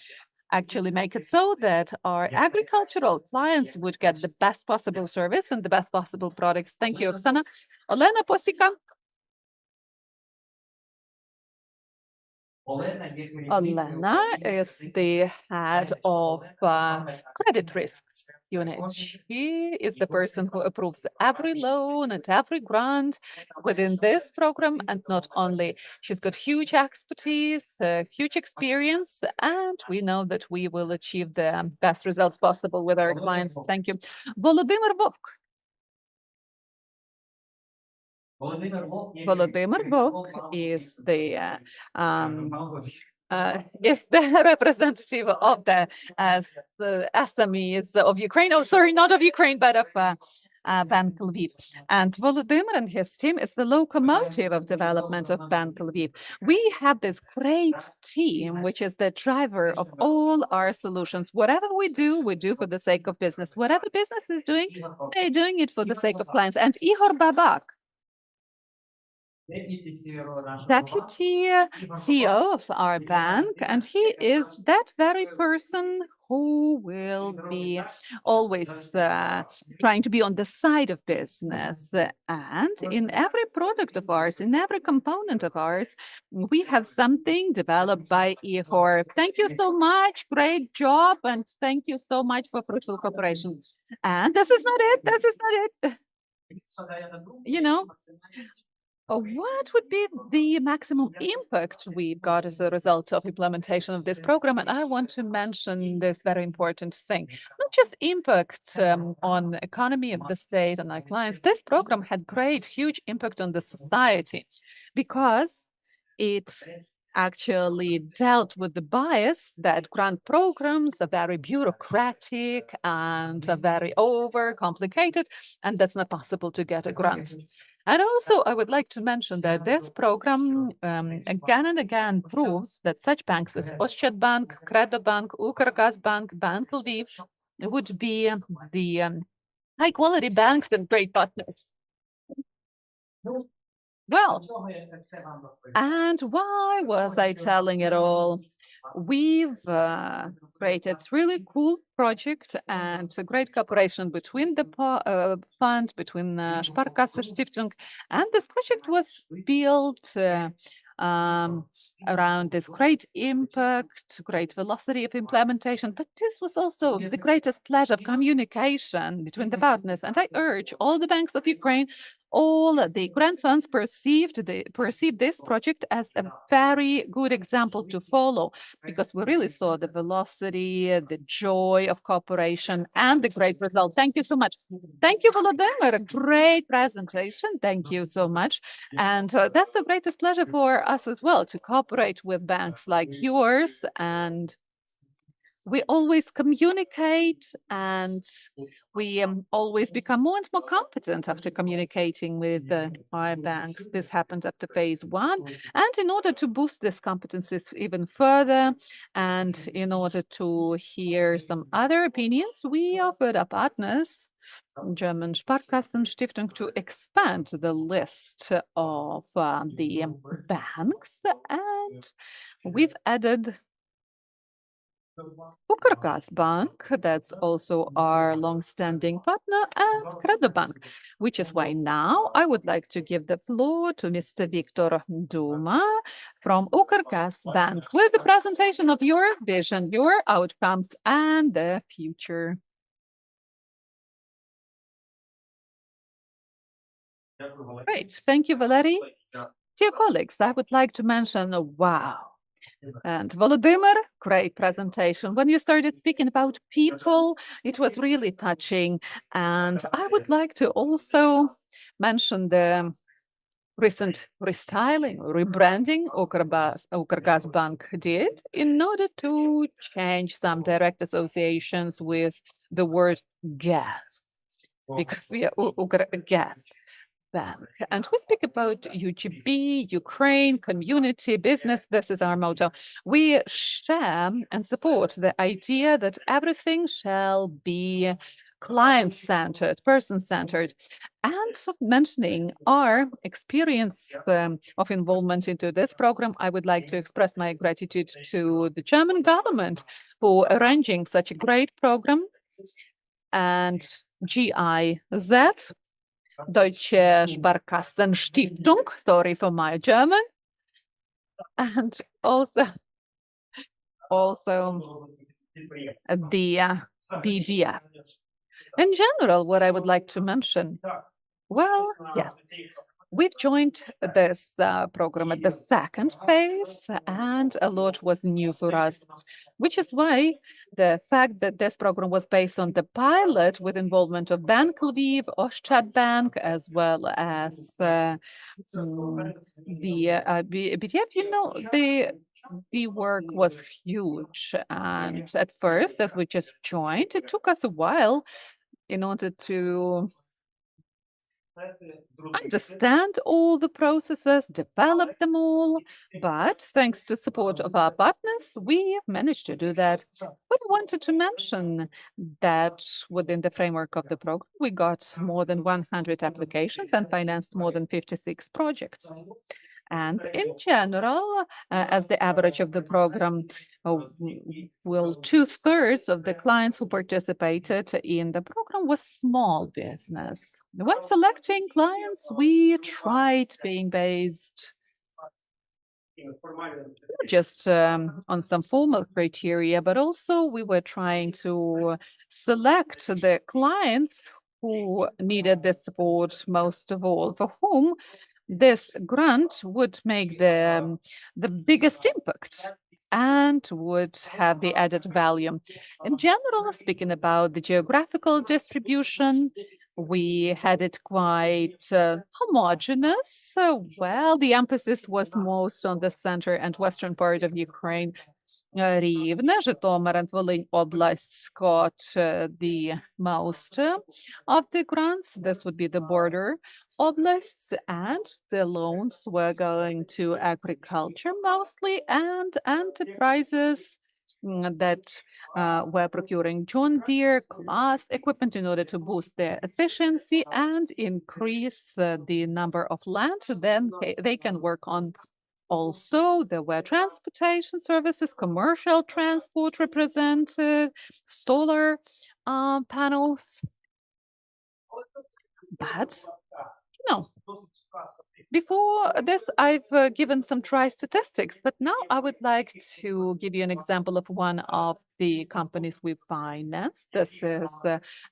actually make it so that our agricultural clients would get the best possible service and the best possible products. Thank you, Oksana. Olena Posika. Olena is the head of credit risks unit. She is the person who approves every loan and every grant within this program, and not only. She's got huge expertise, huge experience, and we know that we will achieve the best results possible with our clients. Thank you. Volodymyr Vovk. Volodymyr Vovk is the representative of the SMEs of Ukraine. Oh, sorry, not of Ukraine, but of Bank Lviv. And Volodymyr and his team is the locomotive of development of Bank Lviv. We have this great team, which is the driver of all our solutions. Whatever we do for the sake of business. Whatever business is doing, they're doing it for the sake of clients. And Ihor Babak, Deputy CEO of our bank, and he is that very person who will be always trying to be on the side of business. And in every product of ours, in every component of ours, we have something developed by Ihor. Thank you so much. Great job. And thank you so much for fruitful cooperation. And this is not it. This is not it. You know, what would be the maximum impact we got as a result of implementation of this program? And I want to mention this very important thing. Not just impact on the economy of the state and our clients. This program had great, huge impact on the society because it actually dealt with the bias that grant programs are very bureaucratic and are very over-complicated, and that's not possible to get a grant. And also, I would like to mention that this program again and again proves that such banks as Oschadbank, KredoBank, Ukrgasbank, Bank Lviv would be the high-quality banks and great partners. Well, and why was I telling it all? We've created really cool project and a great cooperation between the fund, between Sparkassenstiftung, and this project was built around this great impact, great velocity of implementation, but this was also the greatest pleasure of communication between the partners. And I urge all the banks of Ukraine, all the grant funds perceived this project as a very good example to follow, because we really saw the velocity, the joy of cooperation, and the great result. Thank you so much. Thank you, Volodymyr. Great presentation. Thank you so much. And that's the greatest pleasure for us as well, to cooperate with banks like yours. And we always communicate, and we always become more and more competent after communicating with our banks. This happened after phase one. And in order to boost these competencies even further, and in order to hear some other opinions, we offered our partners, German Sparkassenstiftung, to expand the list of the banks. And we've added Ukrgasbank, that's also our long-standing partner, and KredoBank, which is why now I would like to give the floor to Mr. Viktor Duma from Ukrgasbank with the presentation of your vision, your outcomes, and the future. Great. Thank you, Valerie. Dear colleagues, I would like to mention, wow. And Volodymyr, great presentation. When you started speaking about people, it was really touching. And I would like to also mention the recent restyling, rebranding Ukrgasbank did in order to change some direct associations with the word gas, because we are Ukrgas Bank. And we speak about UGB, Ukraine, community, business. This is our motto. We share and support the idea that everything shall be client-centered, person-centered. And mentioning our experience of involvement into this program, I would like to express my gratitude to the German government for arranging such a great program, and GIZ, Deutsche Sparkassenstiftung, sorry for my German, and also the BDF. In general, what I would like to mention, well, yeah, we've joined this program at the second phase, and a lot was new for us, which is why the fact that this program was based on the pilot with involvement of Bank Lviv, Oschadbank, as well as the BDF, you know, the work was huge. And at first, as we just joined, it took us a while in order to understand all the processes, develop them all. But thanks to support of our partners, we managed to do that. But I wanted to mention that within the framework of the program, we got more than 100 applications and financed more than 56 projects. And in general, as the average of the program, well, 2/3 of the clients who participated in the program was small business. When selecting clients, we tried being based not just on some formal criteria, but also we were trying to select the clients who needed the support most of all, for whom this grant would make the biggest impact and would have the added value. In general, speaking about the geographical distribution, we had it quite homogeneous. Well, the emphasis was most on the center and western part of Ukraine. Rivne, Žitomer, and Volyn Oblast got the most of the grants. This would be the border oblasts, and the loans were going to agriculture mostly, and enterprises that were procuring John Deere class equipment in order to boost their efficiency and increase the number of land then they can work on. Also, there were transportation services, commercial transport represented, solar panels. But No. Before this, I've given some dry statistics, but now I would like to give you an example of one of the companies we finance. This is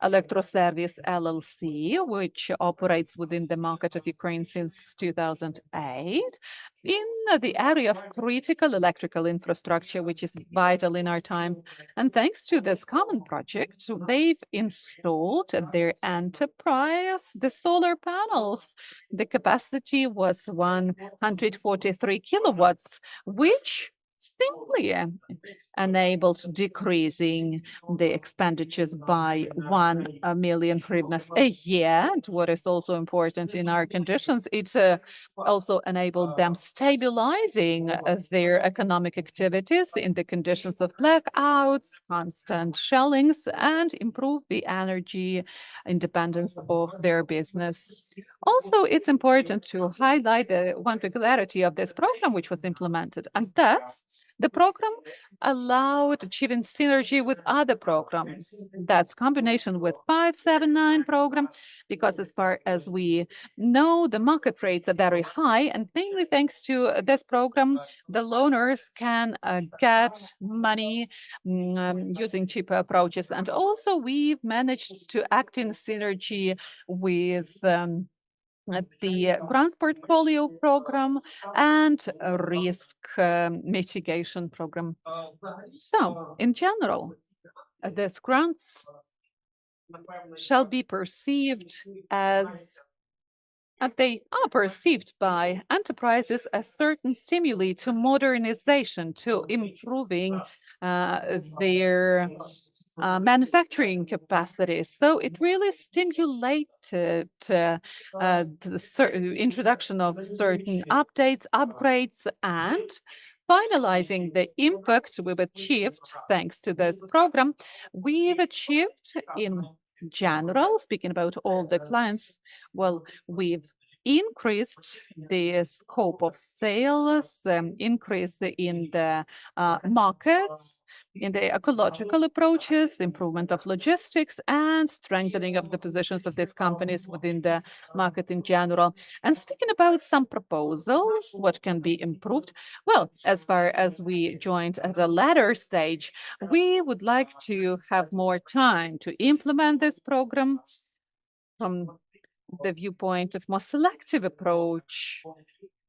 Electroservice LLC, which operates within the market of Ukraine since 2008 in the area of critical electrical infrastructure, which is vital in our time. And thanks to this common project, they've installed at their enterprise the solar panels. The capacity was 143 kilowatts, which simply enables decreasing the expenditures by 1 million hryvnias a year. And what is also important in our conditions, it also enabled them stabilizing their economic activities in the conditions of blackouts, constant shellings, and improve the energy independence of their business. Also, it's important to highlight the one peculiarity of this program, which was implemented, and that's the program allowed achieving synergy with other programs. That's combination with 579 program, because as far as we know, the market rates are very high, and mainly thanks to this program, the loaners can get money using cheaper approaches. And also we've managed to act in synergy with the grant portfolio program and a risk mitigation program. So, in general, these grants shall be perceived as they are perceived by enterprises as certain stimuli to modernization, to improving their manufacturing capacity. So it really stimulated the introduction of certain updates, upgrades, and finalizing the impact we've achieved thanks to this program. We've achieved in general, speaking about all the clients, well, we've increased the scope of sales, increase in the markets, in the ecological approaches, improvement of logistics, and strengthening of the positions of these companies within the market in general. And speaking about some proposals, what can be improved? Well, as far as we joined at the latter stage, we would like to have more time to implement this program from the viewpoint of more selective approach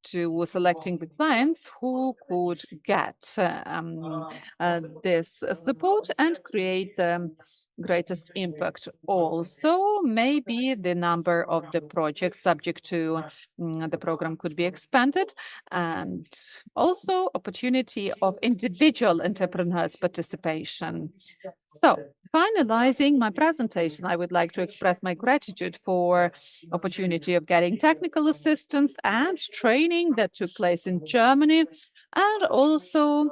to selecting the clients who could get this support and create the greatest impact. Also, maybe the number of the projects subject to the program could be expanded, and also opportunity of individual entrepreneurs' participation. So, finalizing my presentation, I would like to express my gratitude for opportunity of getting technical assistance and training that took place in Germany, and also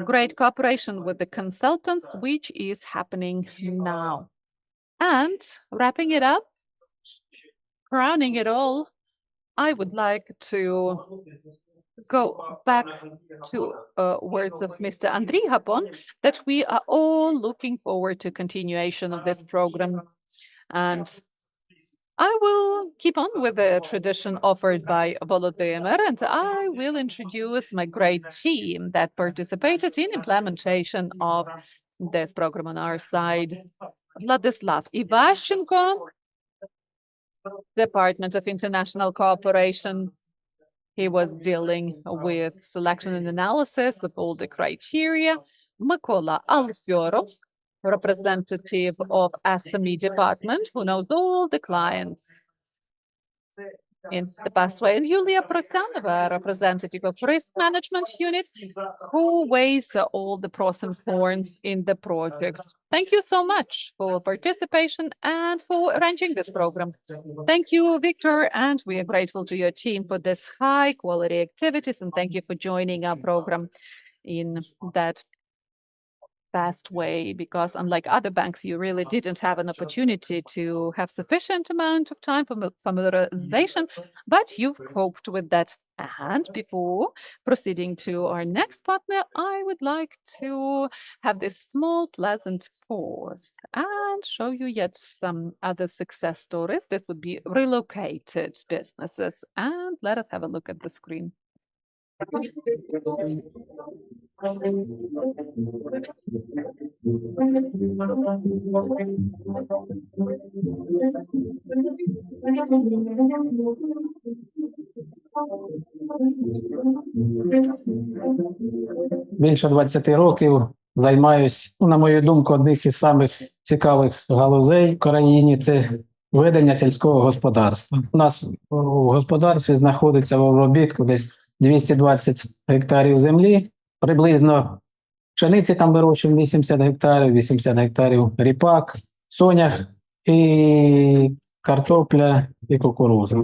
great cooperation with the consultant, which is happening now. And wrapping it up, crowning it all, I would like to go back to words of Mr. Andriy Hapon, that we are all looking forward to continuation of this program. And I will keep on with the tradition offered by Volodymyr, and I will introduce my great team that participated in implementation of this program on our side. Vladislav Ivashchenko, Department of International Cooperation. He was dealing with selection and analysis of all the criteria. Mykola Alfyorov, representative of SME department, who knows all the clients in the best way. And Yulia Protsanova, representative of risk management unit, who weighs all the pros and cons in the project. Thank you so much for participation and for arranging this program. Thank you, Victor, and we are grateful to your team for this high quality activities, and thank you for joining our program in that fast way, because unlike other banks, you really didn't have an opportunity to have sufficient amount of time for familiarization, but you've coped with that And before proceeding to our next partner, I would like to have this small pleasant pause and show you yet some other success stories. This would be relocated businesses. And let us have a look at the screen. Більше 20 років займаюсь, на мою думку, одних із самих цікавих галузей в країні – це ведення сільського господарства. У нас у господарстві знаходиться в обробітку десь 220 гектарів землі, приблизно пшениці там вирощуємо 80 гектарів, 80 гектарів ріпак, сонях і картопля і кукурудза.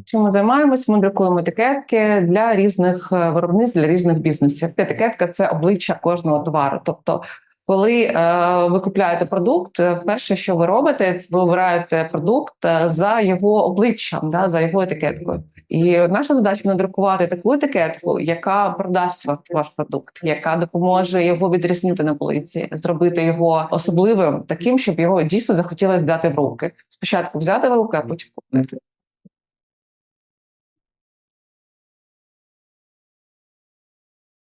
Чим ми займаємось? Ми друкуємо етикетки для різних виробництв, для різних бізнесів. Етикетка – це обличчя кожного товару. Тобто, коли ви купуєте продукт, перше, що ви робите, ви обираєте продукт за його обличчям, за його етикеткою. І наша задача – надрукувати таку етикетку, яка продасть ваш продукт, яка допоможе його відрізнити на полиці, зробити його особливим, таким, щоб його дійсно захотілося взяти в руки. Спочатку взяти в руки, а потім купити.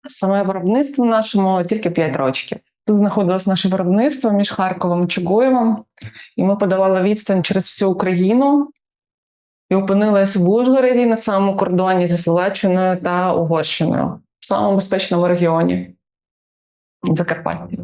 Саме виробництво нашому тільки 5 років. Тут знаходилось наше виробництво між Харковом і Чугуєвом, і ми подолали відстань через всю Україну і опинились в Ужгороді на самому кордоні зі Словаччиною та Угорщиною, в самому безпечному регіоні Закарпаття.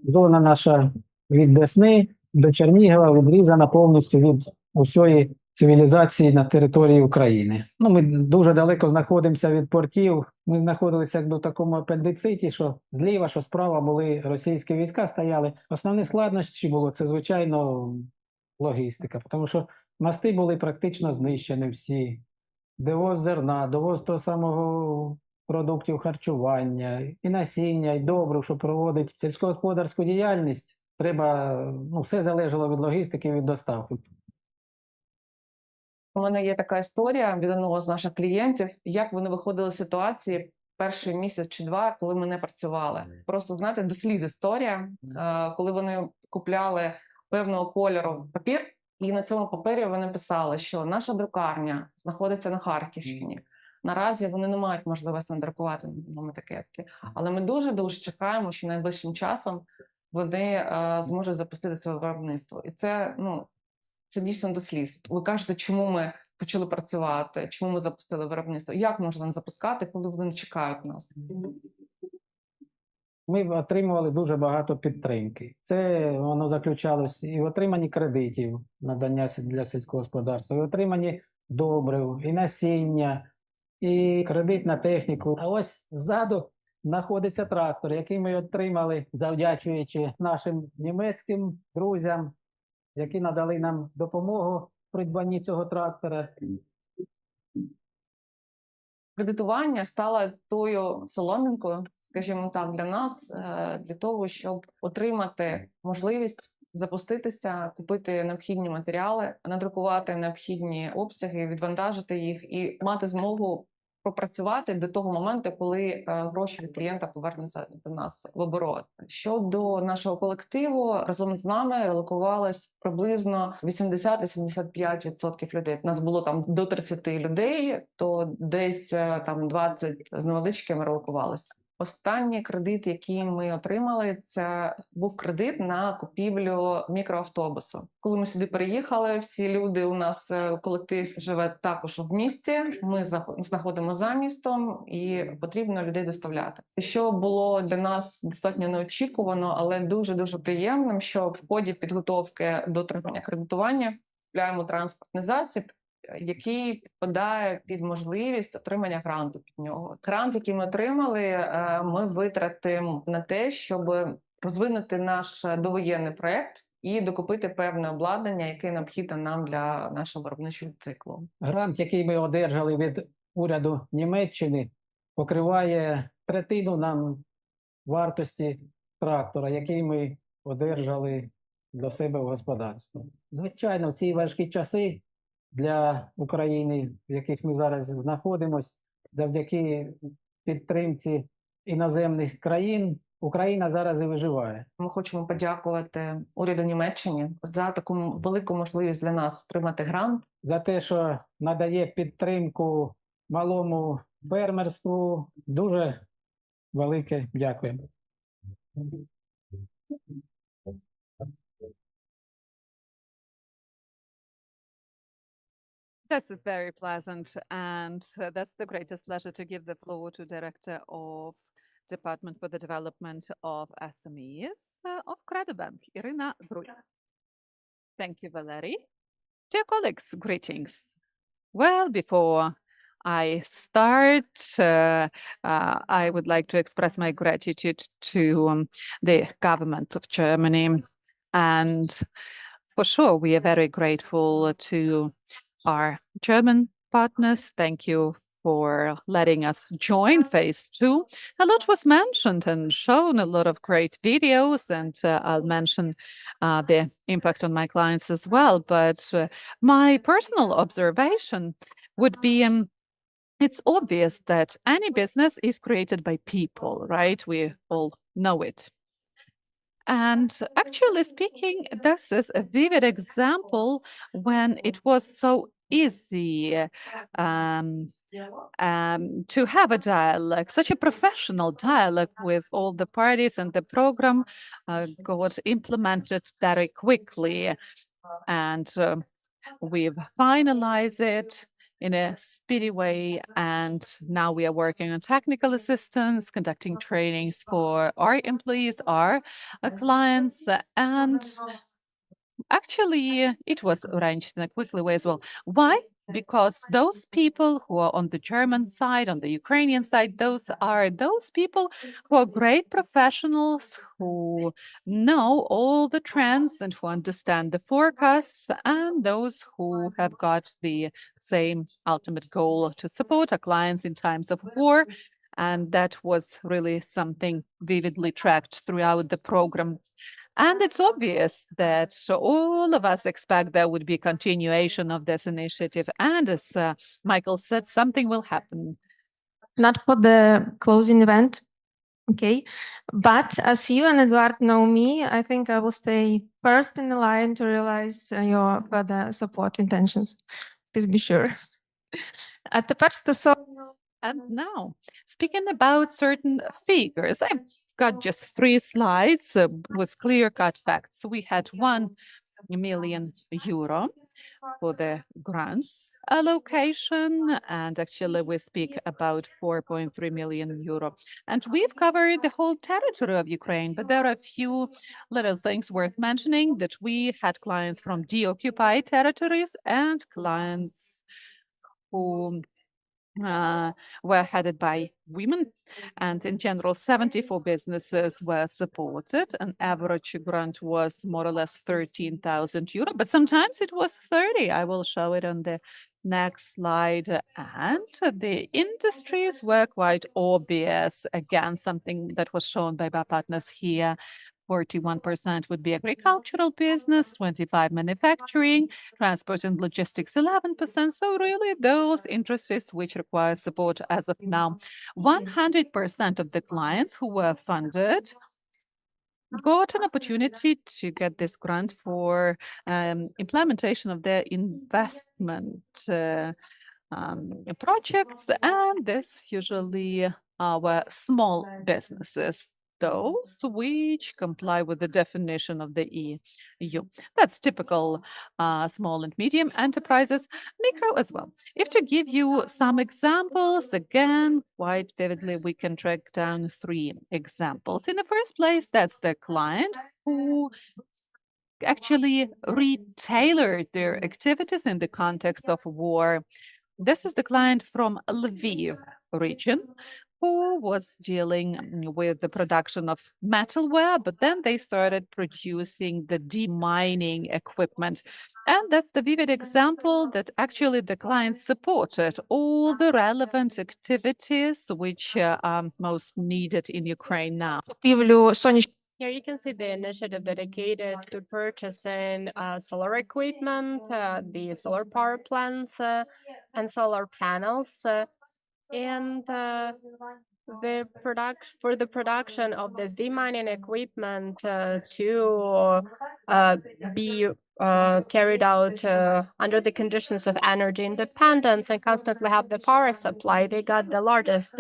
Зона наша від Десни до Чернігова відрізана повністю від усієї цивілізації на території України. Ми дуже далеко знаходимося від портів. Ми знаходилися якби в такому апендициті, що зліва, що справа були російські війська стояли. Основні складнощі було це, звичайно, логістика, тому що мости були практично знищені всі. Довоз зерна, довоз того самого продуктів харчування, і насіння, і добрив, що проводить сільськогосподарську діяльність. Треба, все залежало від логістики, від доставки. У мене є така історія від одного з наших клієнтів, як вони виходили з ситуації перший місяць чи два, коли ми не працювали. Просто, знаєте, до сліз історія, коли вони купляли певного кольору папір, і на цьому папері вони писали, що наша друкарня знаходиться на Харківщині. Наразі вони не мають можливості надрукувати нам етикетки, але ми дуже-дуже чекаємо, що найближчим часом вони зможуть запустити своє виробництво. І це, це дійсно до сліз. Ви кажете, чому ми почали працювати, чому ми запустили виробництво? Як можна запускати, коли вони не чекають нас? Ми отримували дуже багато підтримки. Це воно заключалося і в отриманні кредитів, надання для сільського господарства, і в отриманні добрив, і насіння, і кредит на техніку. А ось ззаду знаходиться трактор, який ми отримали, завдячуючи нашим німецьким друзям, які надали нам допомогу в придбанні цього трактора. Кредитування стало тою соломінкою, скажімо так, для нас, для того, щоб отримати можливість запуститися, купити необхідні матеріали, надрукувати необхідні обсяги, відвантажити їх і мати змогу пропрацювати до того моменту, коли гроші від клієнта повернуться до нас в оборот. Щодо нашого колективу, разом з нами релокувалось приблизно 80-85% людей. Нас було там до 30 людей, то десь там 20 з невеличкими релокувалися. Останній кредит, який ми отримали, це був кредит на купівлю мікроавтобусу. Коли ми сюди переїхали, всі люди, у нас колектив живе також в місті, ми знаходимо за містом і потрібно людей доставляти. Що було для нас достатньо неочікувано, але дуже-дуже приємним, що в ході підготовки до отримання кредитування купляємо транспортний засіб, який підпадає під можливість отримання гранту під нього. Грант, який ми отримали, ми витратимо на те, щоб розвинути наш довоєнний проєкт і докупити певне обладнання, яке необхідне нам для нашого виробничого циклу. Грант, який ми одержали від уряду Німеччини, покриває третину нам вартості трактора, який ми одержали до себе в господарство. Звичайно, в ці важкі часи для України, в яких ми зараз знаходимося, завдяки підтримці іноземних країн, Україна зараз і виживає. Ми хочемо подякувати уряду Німеччини за таку велику можливість для нас отримати грант. За те, що надає підтримку малому фермерству. Дуже велике дякуємо. This is very pleasant, and that's the greatest pleasure to give the floor to Director of Department for the Development of SMEs of KredoBank, Irina Gruy. Thank you, Valerie. Dear colleagues, greetings. Well, before I start, I would like to express my gratitude to the government of Germany, and for sure, we are very grateful to our German partners. Thank you for letting us join phase 2. A lot was mentioned and shown, a lot of great videos, and I'll mention the impact on my clients as well. But my personal observation would be it's obvious that any business is created by people, right? We all know it. And actually speaking, this is a vivid example when it was so easy to have a dialogue, such a professional dialogue with all the parties, and the program got implemented very quickly. And we've finalized it in a speedy way, and now we are working on technical assistance, conducting trainings for our employees, our clients, and actually it was arranged in a quickly way as well. Why? Because those people who are on the German side, on the Ukrainian side, those are those people who are great professionals, who know all the trends and who understand the forecasts, and those who have got the same ultimate goal to support our clients in times of war. And that was really something vividly tracked throughout the program. And it's obvious that all of us expect there would be continuation of this initiative. And as Michael said, something will happen. Not for the closing event, okay? But as you and Eduard know me, I think I will stay first in the line to realize your further support intentions. Please be sure. А тепер стосовно... And now, speaking about certain figures, I've got just 3 slides with clear-cut facts. We had 1 million euro for the grants allocation, and actually we speak about 4.3 million euro. And we've covered the whole territory of Ukraine, but there are a few little things worth mentioning, that we had clients from deoccupied territories and clients who were headed by women, and in general 74 businesses were supported. An average grant was more or less 13,000 euro, but sometimes it was 30. I will show it on the next slide. And the industries were quite obvious. Again, something that was shown by our partners here. 41% would be agricultural business, 25% manufacturing, transport and logistics 11%. So really those industries which require support as of now. 100% of the clients who were funded got an opportunity to get this grant for implementation of their investment projects, and this usually were small businesses, those which comply with the definition of the EU. That's typical small and medium enterprises, micro as well. If to give you some examples, again, quite vividly, we can track down 3 examples. In the first place, that's the client who actually retailored their activities in the context of war. This is the client from Lviv region, who was dealing with the production of metalware, but then they started producing the demining equipment. And that's the vivid example that actually the client supported all the relevant activities which are most needed in Ukraine now. Here you can see the initiative dedicated to purchasing solar equipment, the solar power plants, and solar panels, and the production of this demining equipment to be carried out under the conditions of energy independence and constantly have the power supply. They got the largest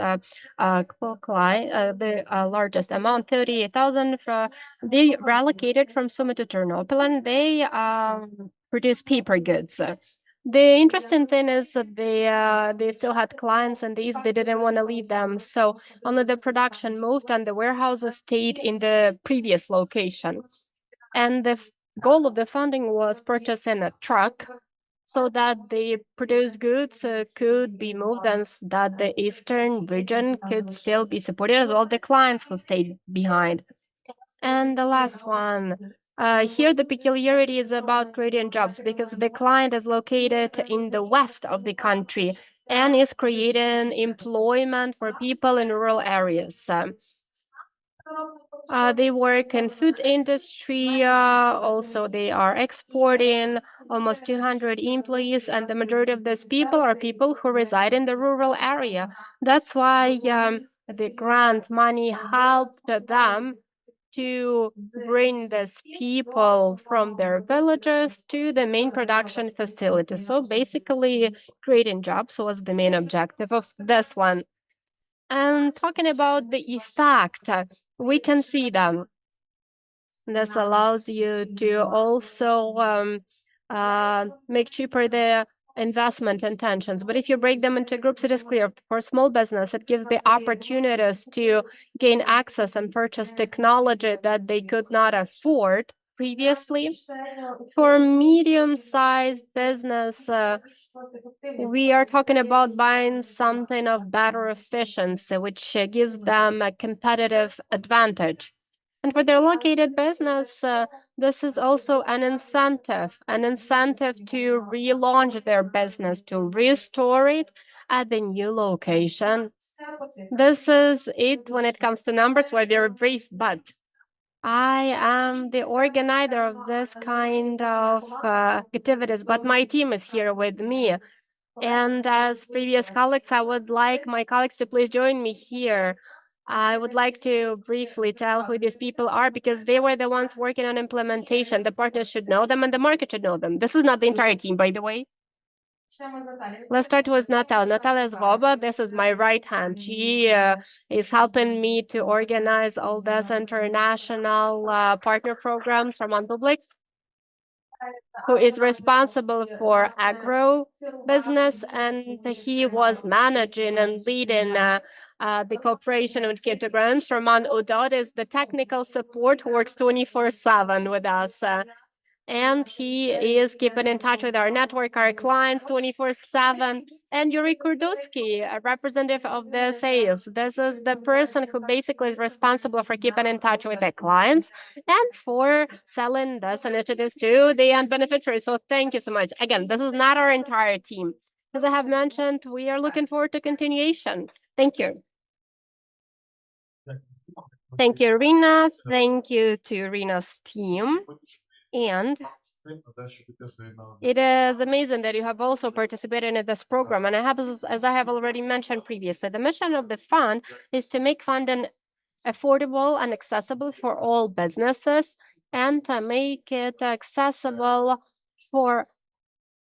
largest amount, 38,000. They reallocated from Sumy to Ternopil, and they produce paper goods. The interesting thing is that they still had clients, and they didn't want to leave them. So only the production moved, and the warehouses stayed in the previous location. And the goal of the funding was purchasing a truck so that the produced goods could be moved, and that the eastern region could still be supported, as well as the clients who stayed behind. And the last one, here the peculiarity is about creating jobs, because the client is located in the west of the country and is creating employment for people in rural areas. They work in food industry, also they are exporting, almost 200 employees, and the majority of these people are people who reside in the rural area. That's why the grant money helped them to bring these people from their villages to the main production facility. So basically, creating jobs was the main objective of this one. And talking about the effect, we can see them. This allows you to also make cheaper the investment intentions. But if you break them into groups, it is clear. For small business, it gives the opportunities to gain access and purchase technology that they could not afford previously. For medium-sized business, we are talking about buying something of better efficiency, which gives them a competitive advantage. And for their located business, this is also an incentive to relaunch their business, to restore it at the new location. This is it when it comes to numbers. We're very brief, but I am the organizer of this kind of activities, but my team is here with me. And as previous colleagues, I would like my colleagues to please join me here. I would like to briefly tell who these people are, because they were the ones working on implementation. The partners should know them, and the market should know them. This is not the entire team, by the way. Let's start with Natal. Natal is Voba. This is my right hand. She is helping me to organize all these international partner programs from Public, who is responsible for agro business, and he was managing and leading the cooperation with KredoBank. Roman Udod is the technical support who works 24/7 with us. And he is keeping in touch with our network, our clients 24/7. And Yuri Kurdutsky, a representative of the sales. This is the person who basically is responsible for keeping in touch with the clients and for selling these initiatives to the end beneficiaries. So thank you so much. Again, this is not our entire team. As I have mentioned, we are looking forward to continuation. Thank you. Thank you, Irina. Thank you to Irina's team. And it is amazing that you have also participated in this program. And as I have already mentioned previously, the mission of the fund is to make funding affordable and accessible for all businesses, and to make it accessible for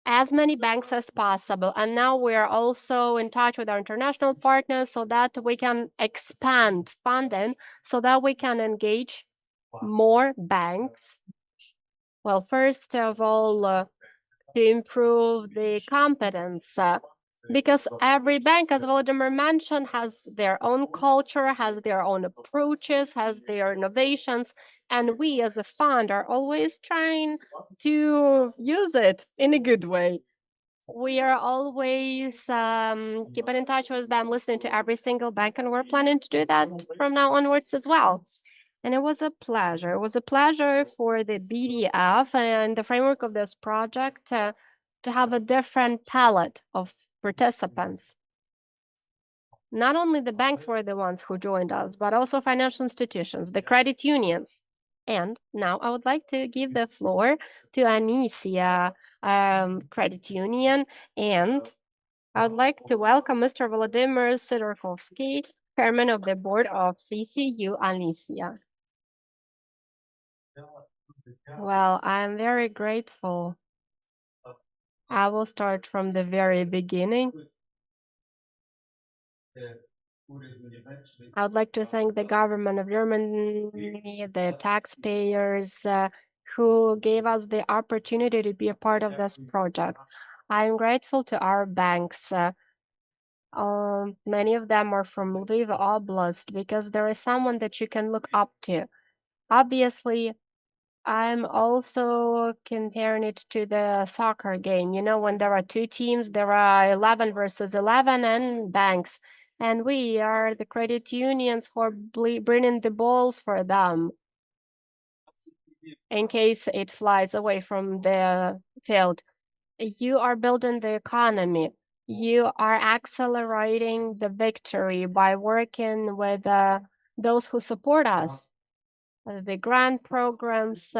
as many banks as possible. And now we are also in touch with our international partners so that we can expand funding, so that we can engage more banks. Well, first of all, to improve the competence, because every bank, as Volodymyr mentioned, has their own culture, has their own approaches, has their innovations, and we as a fund are always trying to use it in a good way. We are always keeping in touch with them, listening to every single bank, and we're planning to do that from now onwards as well. And it was a pleasure. It was a pleasure for the BDF and the framework of this project to have a different palette of participants. Not only the banks were the ones who joined us, but also financial institutions, the credit unions. And now I would like to give the floor to Anisia Credit Union, and I would like to welcome Mr. Volodymyr Sidorkovsky, Chairman of the Board of CCU Anisia. Well, I'm very grateful. I will start from the very beginning. I would like to thank the government of Germany, the taxpayers who gave us the opportunity to be a part of this project. I am grateful to our banks. Many of them are from Lviv Oblast because there is someone that you can look up to. Obviously, I'm also comparing it to the soccer game. You know, when there are two teams, there are 11 versus 11 and banks. And we are the credit unions who are bringing the balls for them in case it flies away from the field. You are building the economy. You are accelerating the victory by working with those who support us. The grant programs.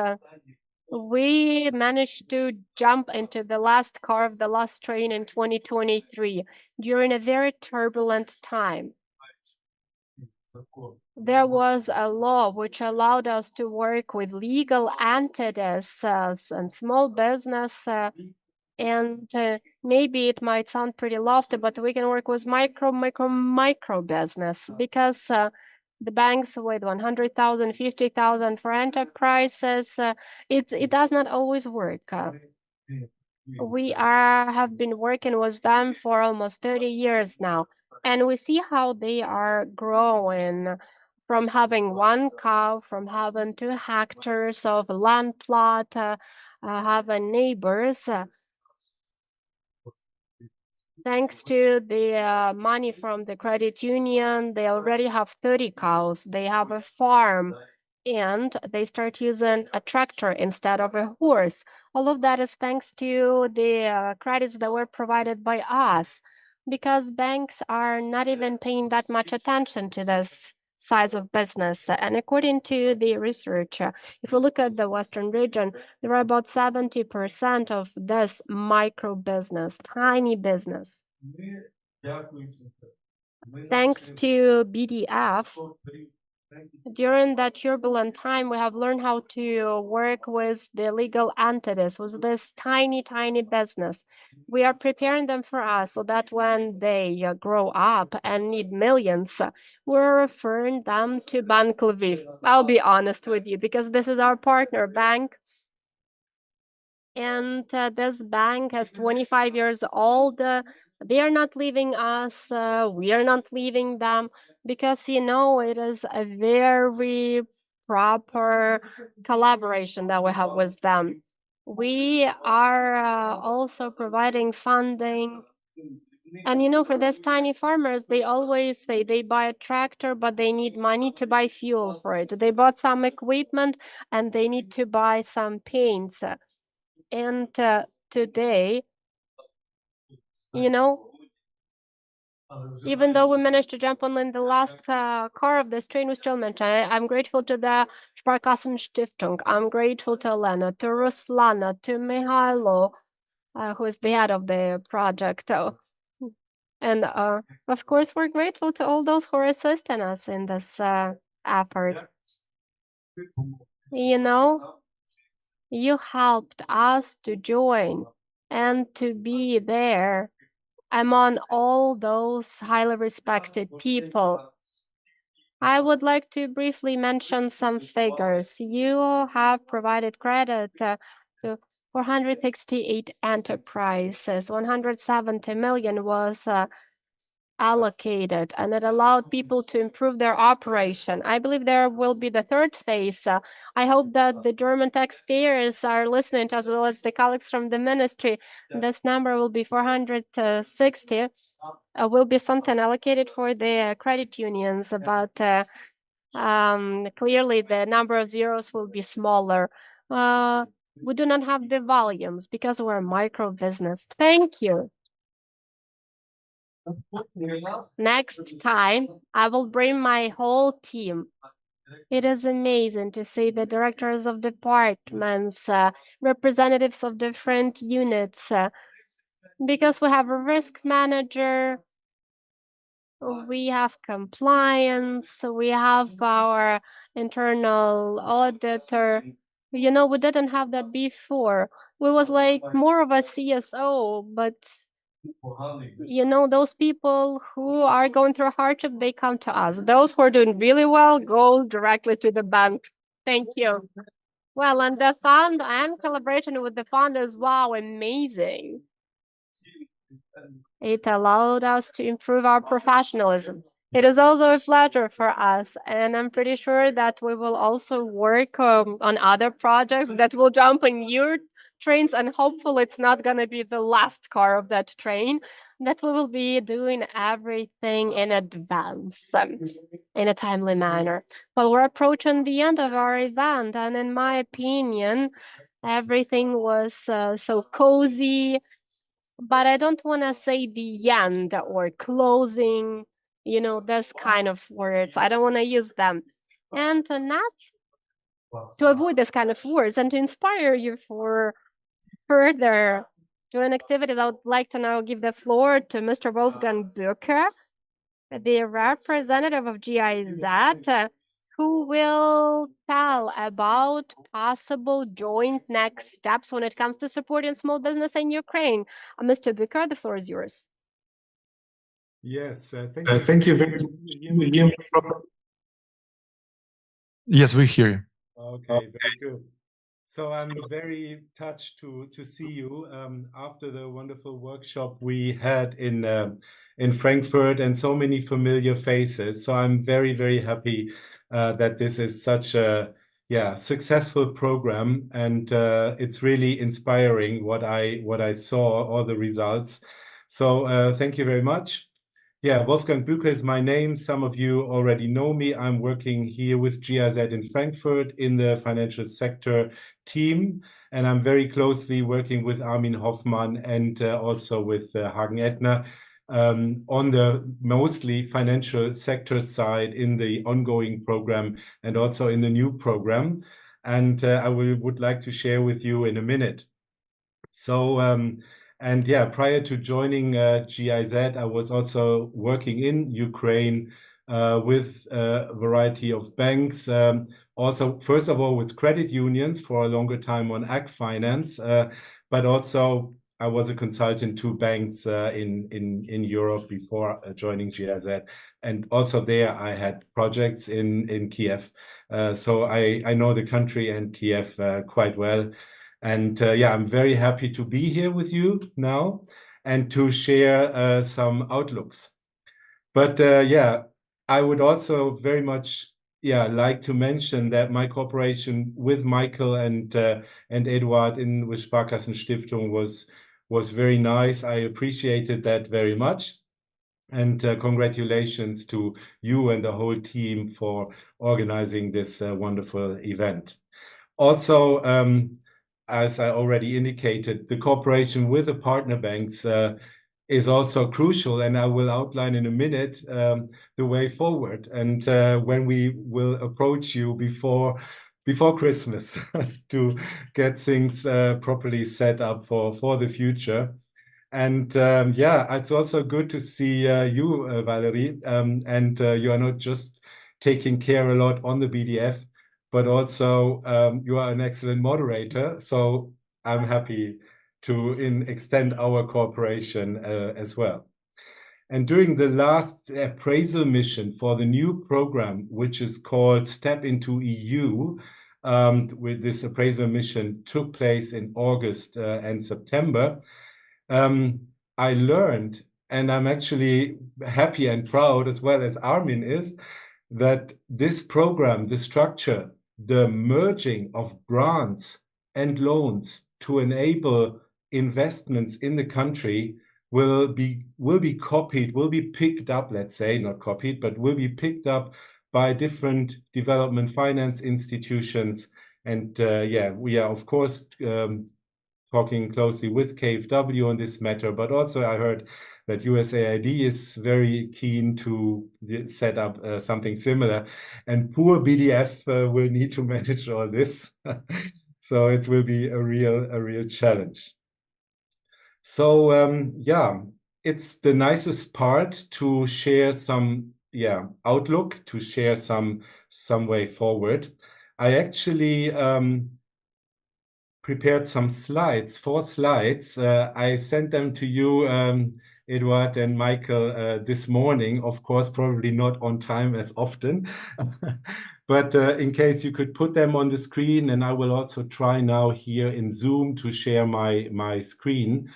We managed to jump into the last car of the last train in 2023 during a very turbulent time. There was a law which allowed us to work with legal entities and small business, and maybe it might sound pretty lofty, but we can work with micro business because the banks with 100,000, 50,000 for enterprises, it does not always work. We have been working with them for almost 30 years now, and we see how they are growing from having one cow, from having 2 hectares of land plot, having neighbors. Thanks to the money from the credit union, they already have 30 cows. They have a farm, and they start using a tractor instead of a horse. All of that is thanks to the credits that were provided by us, because banks are not even paying that much attention to this size of business. And according to the research, if we look at the Western region, there are about 70% of this micro business, tiny business. Thanks to BDF, during that turbulent time, we have learned how to work with the legal entities, with this tiny business. We are preparing them for us so that when they grow up and need millions, we're referring them to Bank Lviv. I'll be honest with you, because this is our partner bank. And this bank is 25 years old. They are not leaving us. We are not leaving them, because, you know, it is a very proper collaboration that we have with them. We are also providing funding. And, you know, for these tiny farmers, they always say they buy a tractor, but they need money to buy fuel for it. They bought some equipment and they need to buy some paints. And today, you know, even though we managed to jump on in the last car of this train, we still mention I'm grateful to the Sparkassenstiftung. I'm grateful to Elena, to Ruslana, to Mihailo, who is the head of the project. And of course, we're grateful to all those who are assisting us in this effort. You know, you helped us to join and to be there among all those highly respected people. I would like to briefly mention some figures. You have provided credit to 468 enterprises. 170 million was allocated, and it allowed people to improve their operation. I believe there will be the third phase. I hope that the German taxpayers are listening, as well as the colleagues from the ministry. This number will be 460. Will be something allocated for the credit unions, but clearly the number of zeros will be smaller. We do not have the volumes because we're a micro business. Thank you. Next time, I will bring my whole team. It is amazing to see the directors of departments, representatives of different units, because we have a risk manager, we have compliance, we have our internal auditor. You know, we didn't have that before. We was like more of a CSO, but you know, those people who are going through hardship, they come to us. Those who are doing really well go directly to the bank. Thank you. Well, and the fund and collaboration with the fund is wow, amazing. It allowed us to improve our professionalism. It is also a pleasure for us, and I'm pretty sure that we will also work on other projects that will jump in your trains, and hopefully it's not going to be the last car of that train, that we will be doing everything in advance in a timely manner. Well, we're approaching the end of our event, and in my opinion, everything was so cozy, but I don't want to say the end or closing, you know, this kind of words. I don't want to use them. And to avoid this kind of words and to inspire you for further joint activities, I would like to now give the floor to Mr. Wolfgang Böker, the representative of GIZ, who will tell about possible joint next steps when it comes to supporting small business in Ukraine. Mr. Böker, the floor is yours. Yes, thank you very much. Yes, we hear you. Okay, very good. So I'm very touched to see you after the wonderful workshop we had in Frankfurt, and so many familiar faces. So I'm very, very happy that this is such a successful program, and it's really inspiring what I saw, all the results. So thank you very much. Yeah, Wolfgang Böker is my name. Some of you already know me. I'm working here with GIZ in Frankfurt in the financial sector team, and I'm very closely working with Armin Hoffmann and also with Hagen Ettner on the mostly financial sector side in the ongoing program and also in the new program. And I would like to share with you in a minute. So, and yeah, prior to joining GIZ, I was also working in Ukraine with a variety of banks. Also, first of all, with credit unions for a longer time on ag finance, but also I was a consultant to banks in Europe before joining GIZ, and also there I had projects in Kiev. So I know the country and Kiev quite well. And yeah, I'm very happy to be here with you now and to share some outlooks. But yeah, I would also very much like to mention that my cooperation with Michael and Eduard with Sparkassenstiftung was very nice. I appreciated that very much. And congratulations to you and the whole team for organizing this wonderful event. Also, as I already indicated, the cooperation with the partner banks is also crucial, and I will outline in a minute the way forward and when we will approach you before Christmas to get things properly set up for the future. And yeah, it's also good to see you, Valerie, and you are not just taking care a lot on the BDF, but also you are an excellent moderator. So I'm happy to extend our cooperation as well. And during the last appraisal mission for the new program, which is called Step into EU, with this appraisal mission took place in August and September, I learned, and I'm actually happy and proud as well as Armin is, that this program, the structure, the merging of grants and loans to enable investments in the country will be copied, will be picked up, let's say, not copied, but will be picked up by different development finance institutions. And yeah, we are, of course, talking closely with KfW on this matter, but also I heard that USAID is very keen to set up something similar, and poor BDF will need to manage all this. So it will be a real challenge. So yeah, it's the nicest part to share some outlook, to share some way forward. I actually prepared some slides, 4 slides. I sent them to you, Eduard and Michael, this morning. Of course, probably not on time as often, but in case you could put them on the screen, and I will also try now here in Zoom to share my screen.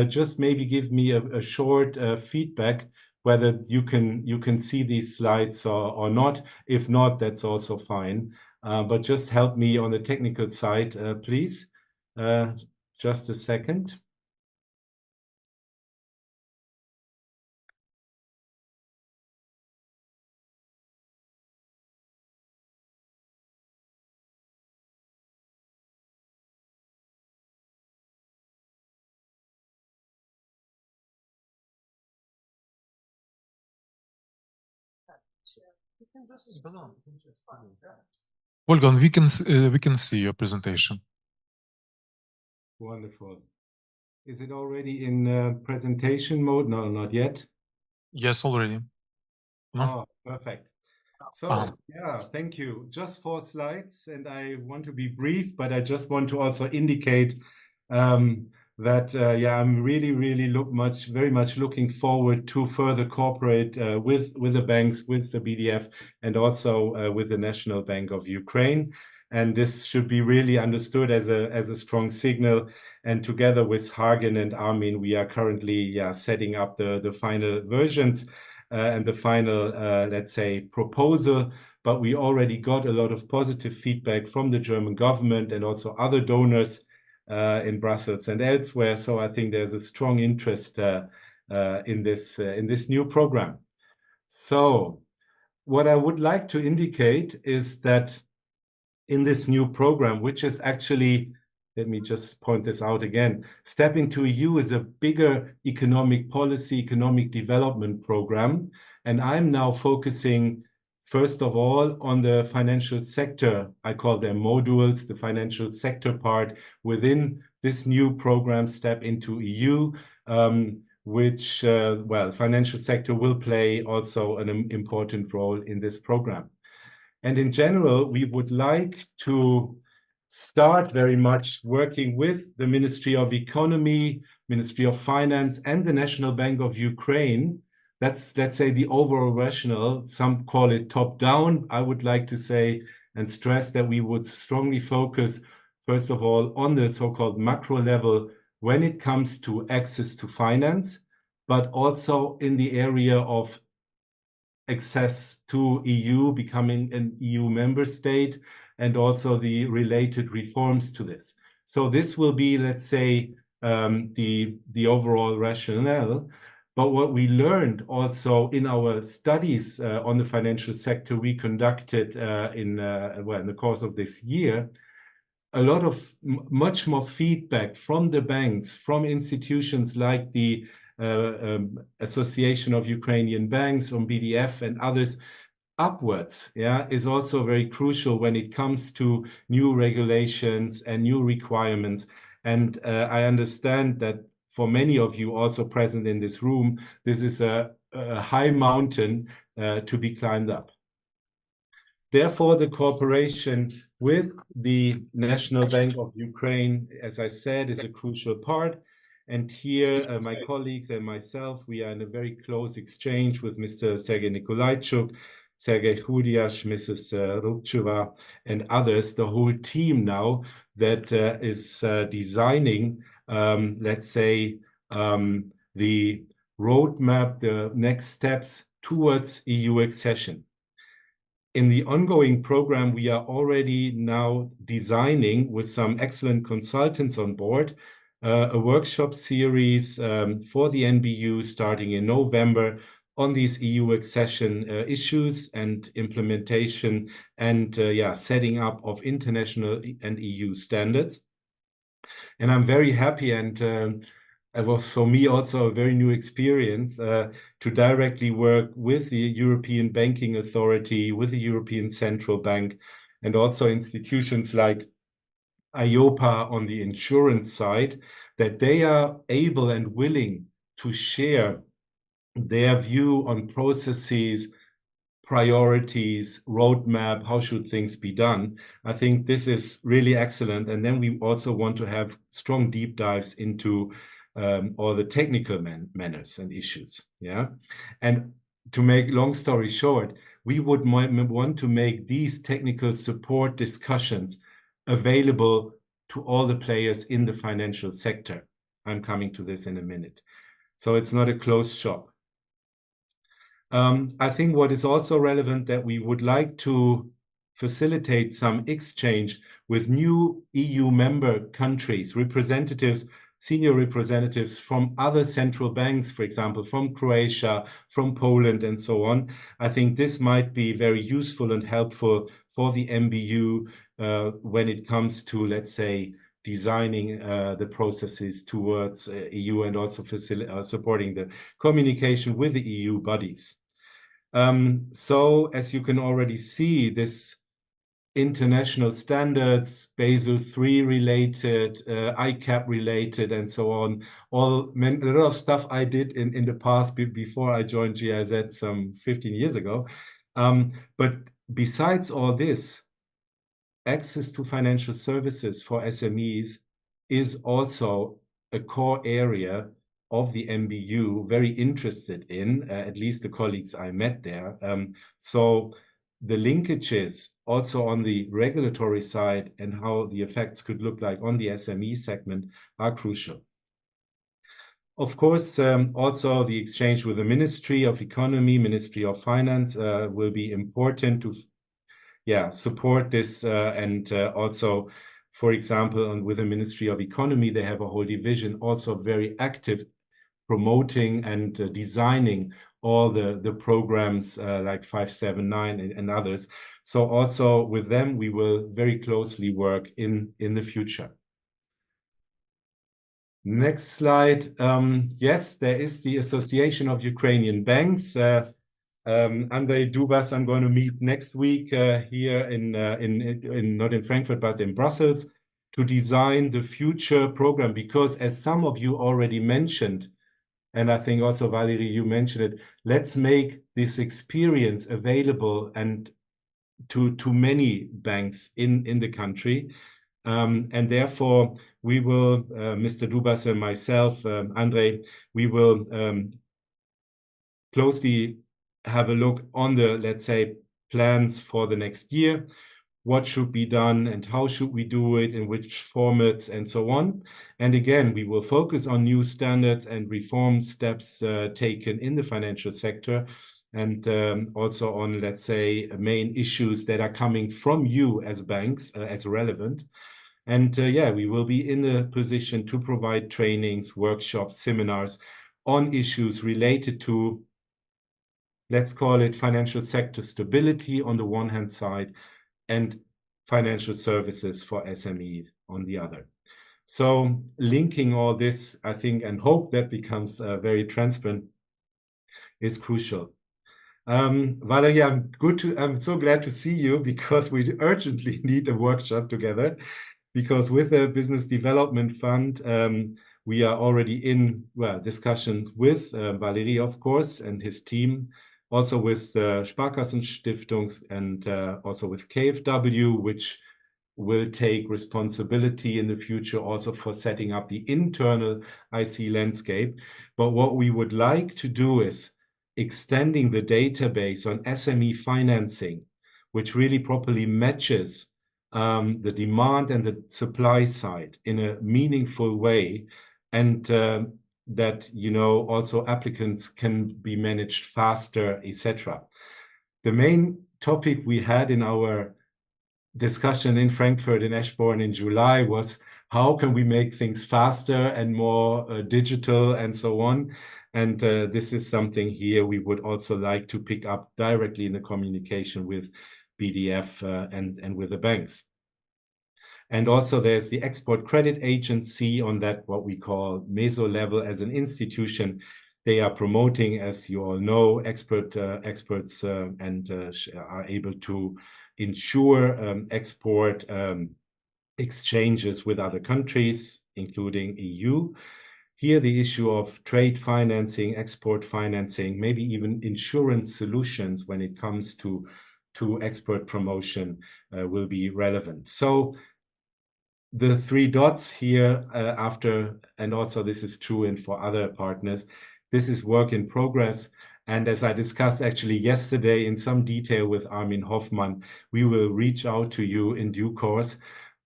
Just maybe give me a short feedback whether you can see these slides or not. If not, that's also fine. But just help me on the technical side, please. Just a second. Wolfgang, we can see your presentation. Wonderful. Is it already in presentation mode? No, not yet. Yes, already. No? Oh, perfect. So, yeah, thank you. Just 4 slides, and I want to be brief, but I just want to also indicate that, yeah, I'm really very much looking forward to further cooperate with the banks, with the BDF, and also with the National Bank of Ukraine. And this should be really understood as a strong signal. And together with Hagen and Armin, we are currently setting up the final versions and the final, let's say, proposal. But we already got a lot of positive feedback from the German government and also other donors in Brussels and elsewhere. So I think there's a strong interest in this new program. So what I would like to indicate is that in this new program, which is actually, let me just point this out again, Step into EU is a bigger economic policy, economic development program. And I'm now focusing, first of all, on the financial sector. I call them modules, the financial sector part within this new program, Step into EU, which, well, financial sector will play also an important role in this program. And in general, we would like to start very much working with the Ministry of Economy, Ministry of Finance, and the National Bank of Ukraine. That's, let's say, the overall rationale. Some call it top-down. I would like to say and stress that we would strongly focus, first of all, on the so-called macro level when it comes to access to finance, but also in the area of access to EU, becoming an EU member state, and also the related reforms to this. So this will be, let's say, the overall rationale. But what we learned also in our studies on the financial sector we conducted in the course of this year, a lot of much more feedback from the banks, from institutions like the Association of Ukrainian Banks, from BDF and others, upwards, is also very crucial when it comes to new regulations and new requirements. And I understand that for many of you also present in this room, this is a high mountain to be climbed up. Therefore, the cooperation with the National Bank of Ukraine, as I said, is a crucial part. And here, my colleagues and myself, we are in a very close exchange with Mr. Sergei Nikolaichuk, Sergei Khudiash, Mrs. Rubcheva, and others, the whole team now that is designing, let's say, the roadmap, the next steps towards EU accession. In the ongoing program, we are already now designing, with some excellent consultants on board, a workshop series for the NBU starting in November on these EU accession issues and implementation and setting up of international and EU standards. And I'm very happy, and it was for me also a very new experience to directly work with the European Banking Authority, with the European Central Bank, and also institutions like EIOPA on the insurance side, that they are able and willing to share their view on processes, priorities, roadmap, how should things be done. I think this is really excellent. And then we also want to have strong deep dives into all the technical manners and issues. Yeah. And to make long story short, we would want to make these technical support discussions available to all the players in the financial sector. I'm coming to this in a minute. So it's not a closed shop. I think what is also relevant that we would like to facilitate some exchange with new EU member countries, representatives, senior representatives from other central banks, for example, from Croatia, from Poland, and so on. I think this might be very useful and helpful for the MBU when it comes to, let's say, designing the processes towards EU and also supporting the communication with the EU bodies. So as you can already see, this international standards, Basel III related, ICAP related, and so on, a lot of stuff I did in the past before I joined GIZ some 15 years ago. But besides all this, access to financial services for SMEs is also a core area of the MBU, very interested in, at least the colleagues I met there. So the linkages also on the regulatory side and how the effects could look like on the SME segment are crucial. Of course, also the exchange with the Ministry of Economy, Ministry of Finance will be important to support this and also, for example, with the Ministry of Economy, they have a whole division also very active promoting and designing all the programs like 579 and others. So also with them, we will very closely work in the future. Next slide. Yes, there is the Association of Ukrainian Banks. Andrei Dubas, I'm going to meet next week here not in Frankfurt, but in Brussels, to design the future program, because as some of you already mentioned, and I think also Valerie, you mentioned it, let's make this experience available and to many banks in the country. And therefore, we will, Mr. Dubas and myself, Andrei, we will closely have a look on the, let's say, plans for the next year. What should be done and how should we do it, in which formats, and so on. And again, we will focus on new standards and reform steps taken in the financial sector, and also on, let's say, main issues that are coming from you as banks as relevant. And we will be in a position to provide trainings, workshops, seminars on issues related to, let's call it, financial sector stability on the one hand side, and financial services for SMEs on the other. So linking all this, I think, and hope that becomes very transparent, is crucial. Valerie, I'm so glad to see you, because we urgently need a workshop together, because with the Business Development Fund, we are already in discussions with Valerie, of course, and his team, also with Sparkassenstiftung and also with KfW, which will take responsibility in the future also for setting up the internal IC landscape. But what we would like to do is extending the database on SME financing, which really properly matches the demand and the supply side in a meaningful way, and that, you know, also applicants can be managed faster, etc. The main topic we had in our discussion in Frankfurt and Eschborn in July was how can we make things faster and more digital and so on. And this is something here we would also like to pick up directly in the communication with BDF and with the banks. And also there's the Export Credit Agency on that, what we call meso level as an institution. They are promoting, as you all know, experts and are able to ensure export exchanges with other countries, including EU. Here, the issue of trade financing, export financing, maybe even insurance solutions when it comes to export promotion will be relevant. So the three dots here and also this is true and for other partners, this is work in progress. And as I discussed actually yesterday in some detail with Armin Hoffmann, we will reach out to you in due course.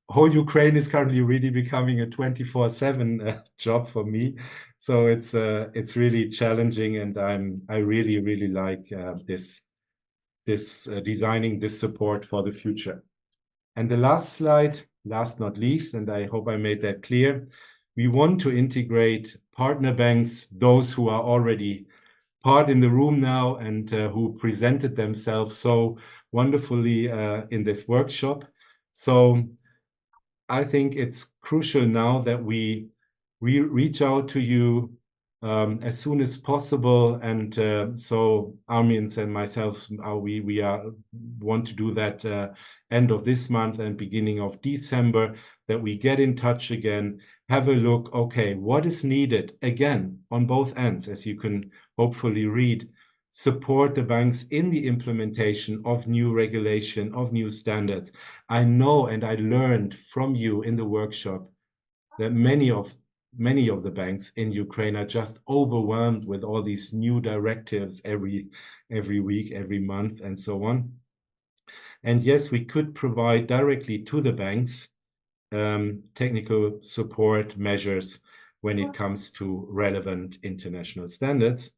Whole Ukraine is currently really becoming a 24/7 job for me. So it's really challenging, and I really like designing this support for the future. And the last slide, last not least, and I hope I made that clear, we want to integrate partner banks, those who are already part in the room now and who presented themselves so wonderfully in this workshop. So I think it's crucial now that we reach out to you as soon as possible. And so Armin and myself, we want to do that end of this month and beginning of December, that we get in touch again, have a look, okay, what is needed again on both ends, as you can hopefully read, support the banks in the implementation of new regulation, of new standards. I know, and I learned from you in the workshop, that many of the banks in Ukraine are just overwhelmed with all these new directives every week, every month, and so on. And yes, we could provide directly to the banks technical support measures when it comes to relevant international standards.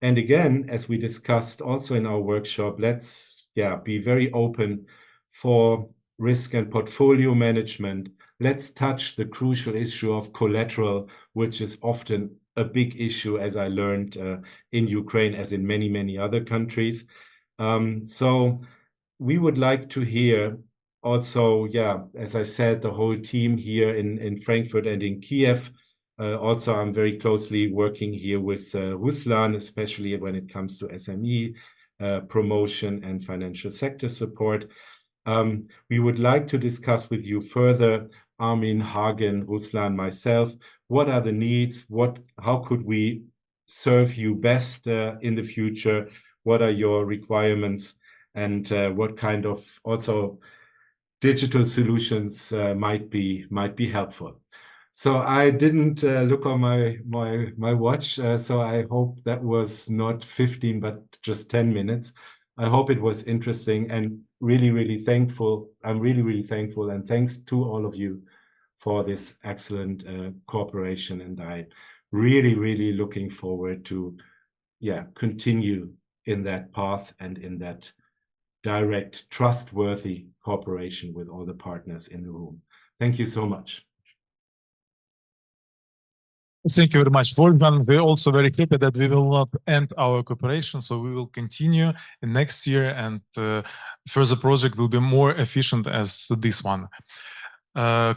And again, as we discussed also in our workshop, let's be very open for risk and portfolio management. Let's touch the crucial issue of collateral, which is often a big issue, as I learned in Ukraine, as in many other countries. So we would like to hear also, as I said, the whole team here in Frankfurt and in Kiev. Also, I'm very closely working here with Ruslan, especially when it comes to SME promotion and financial sector support. We would like to discuss with you further, Armin, Hagen, Ruslan, myself, what are the needs? How could we serve you best in the future? What are your requirements? And what kind of also digital solutions might be helpful. So I didn't look on my watch, so I hope that was not 15, but just 10 minutes. I hope it was interesting and really thankful. I'm really thankful, and thanks to all of you for this excellent cooperation. And I really looking forward to continue in that path and in that direct, trustworthy cooperation with all the partners in the room. Thank you so much. Thank you very much, Wolfgang. We're also very happy that we will not end our cooperation, so we will continue in next year, and further project will be more efficient as this one.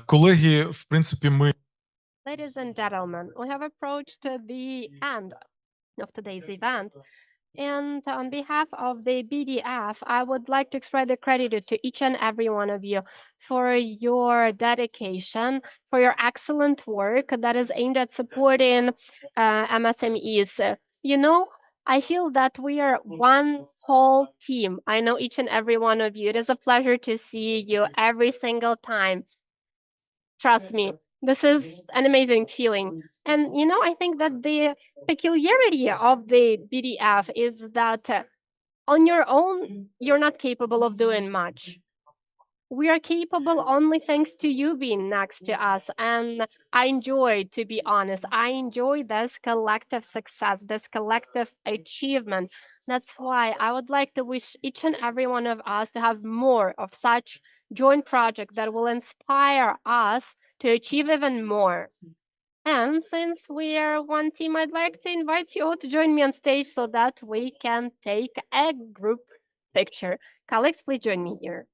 Колеги, в принципі, Ladies and gentlemen, we have approached the end of today's event. And on behalf of the BDF, I would like to express the gratitude to each and every one of you for your dedication, for your excellent work that is aimed at supporting MSMEs. You know, I feel that we are one whole team. I know each and every one of you. It is a pleasure to see you every single time. Trust me, this is an amazing feeling. And, you know, I think that the peculiarity of the BDF is that on your own, you're not capable of doing much. We are capable only thanks to you being next to us. And I enjoy, to be honest, I enjoy this collective success, this collective achievement. That's why I would like to wish each and every one of us to have more of such joint projects that will inspire us to achieve even more. And since we are one team, I'd like to invite you all to join me on stage so that we can take a group picture. Colleagues, please join me here.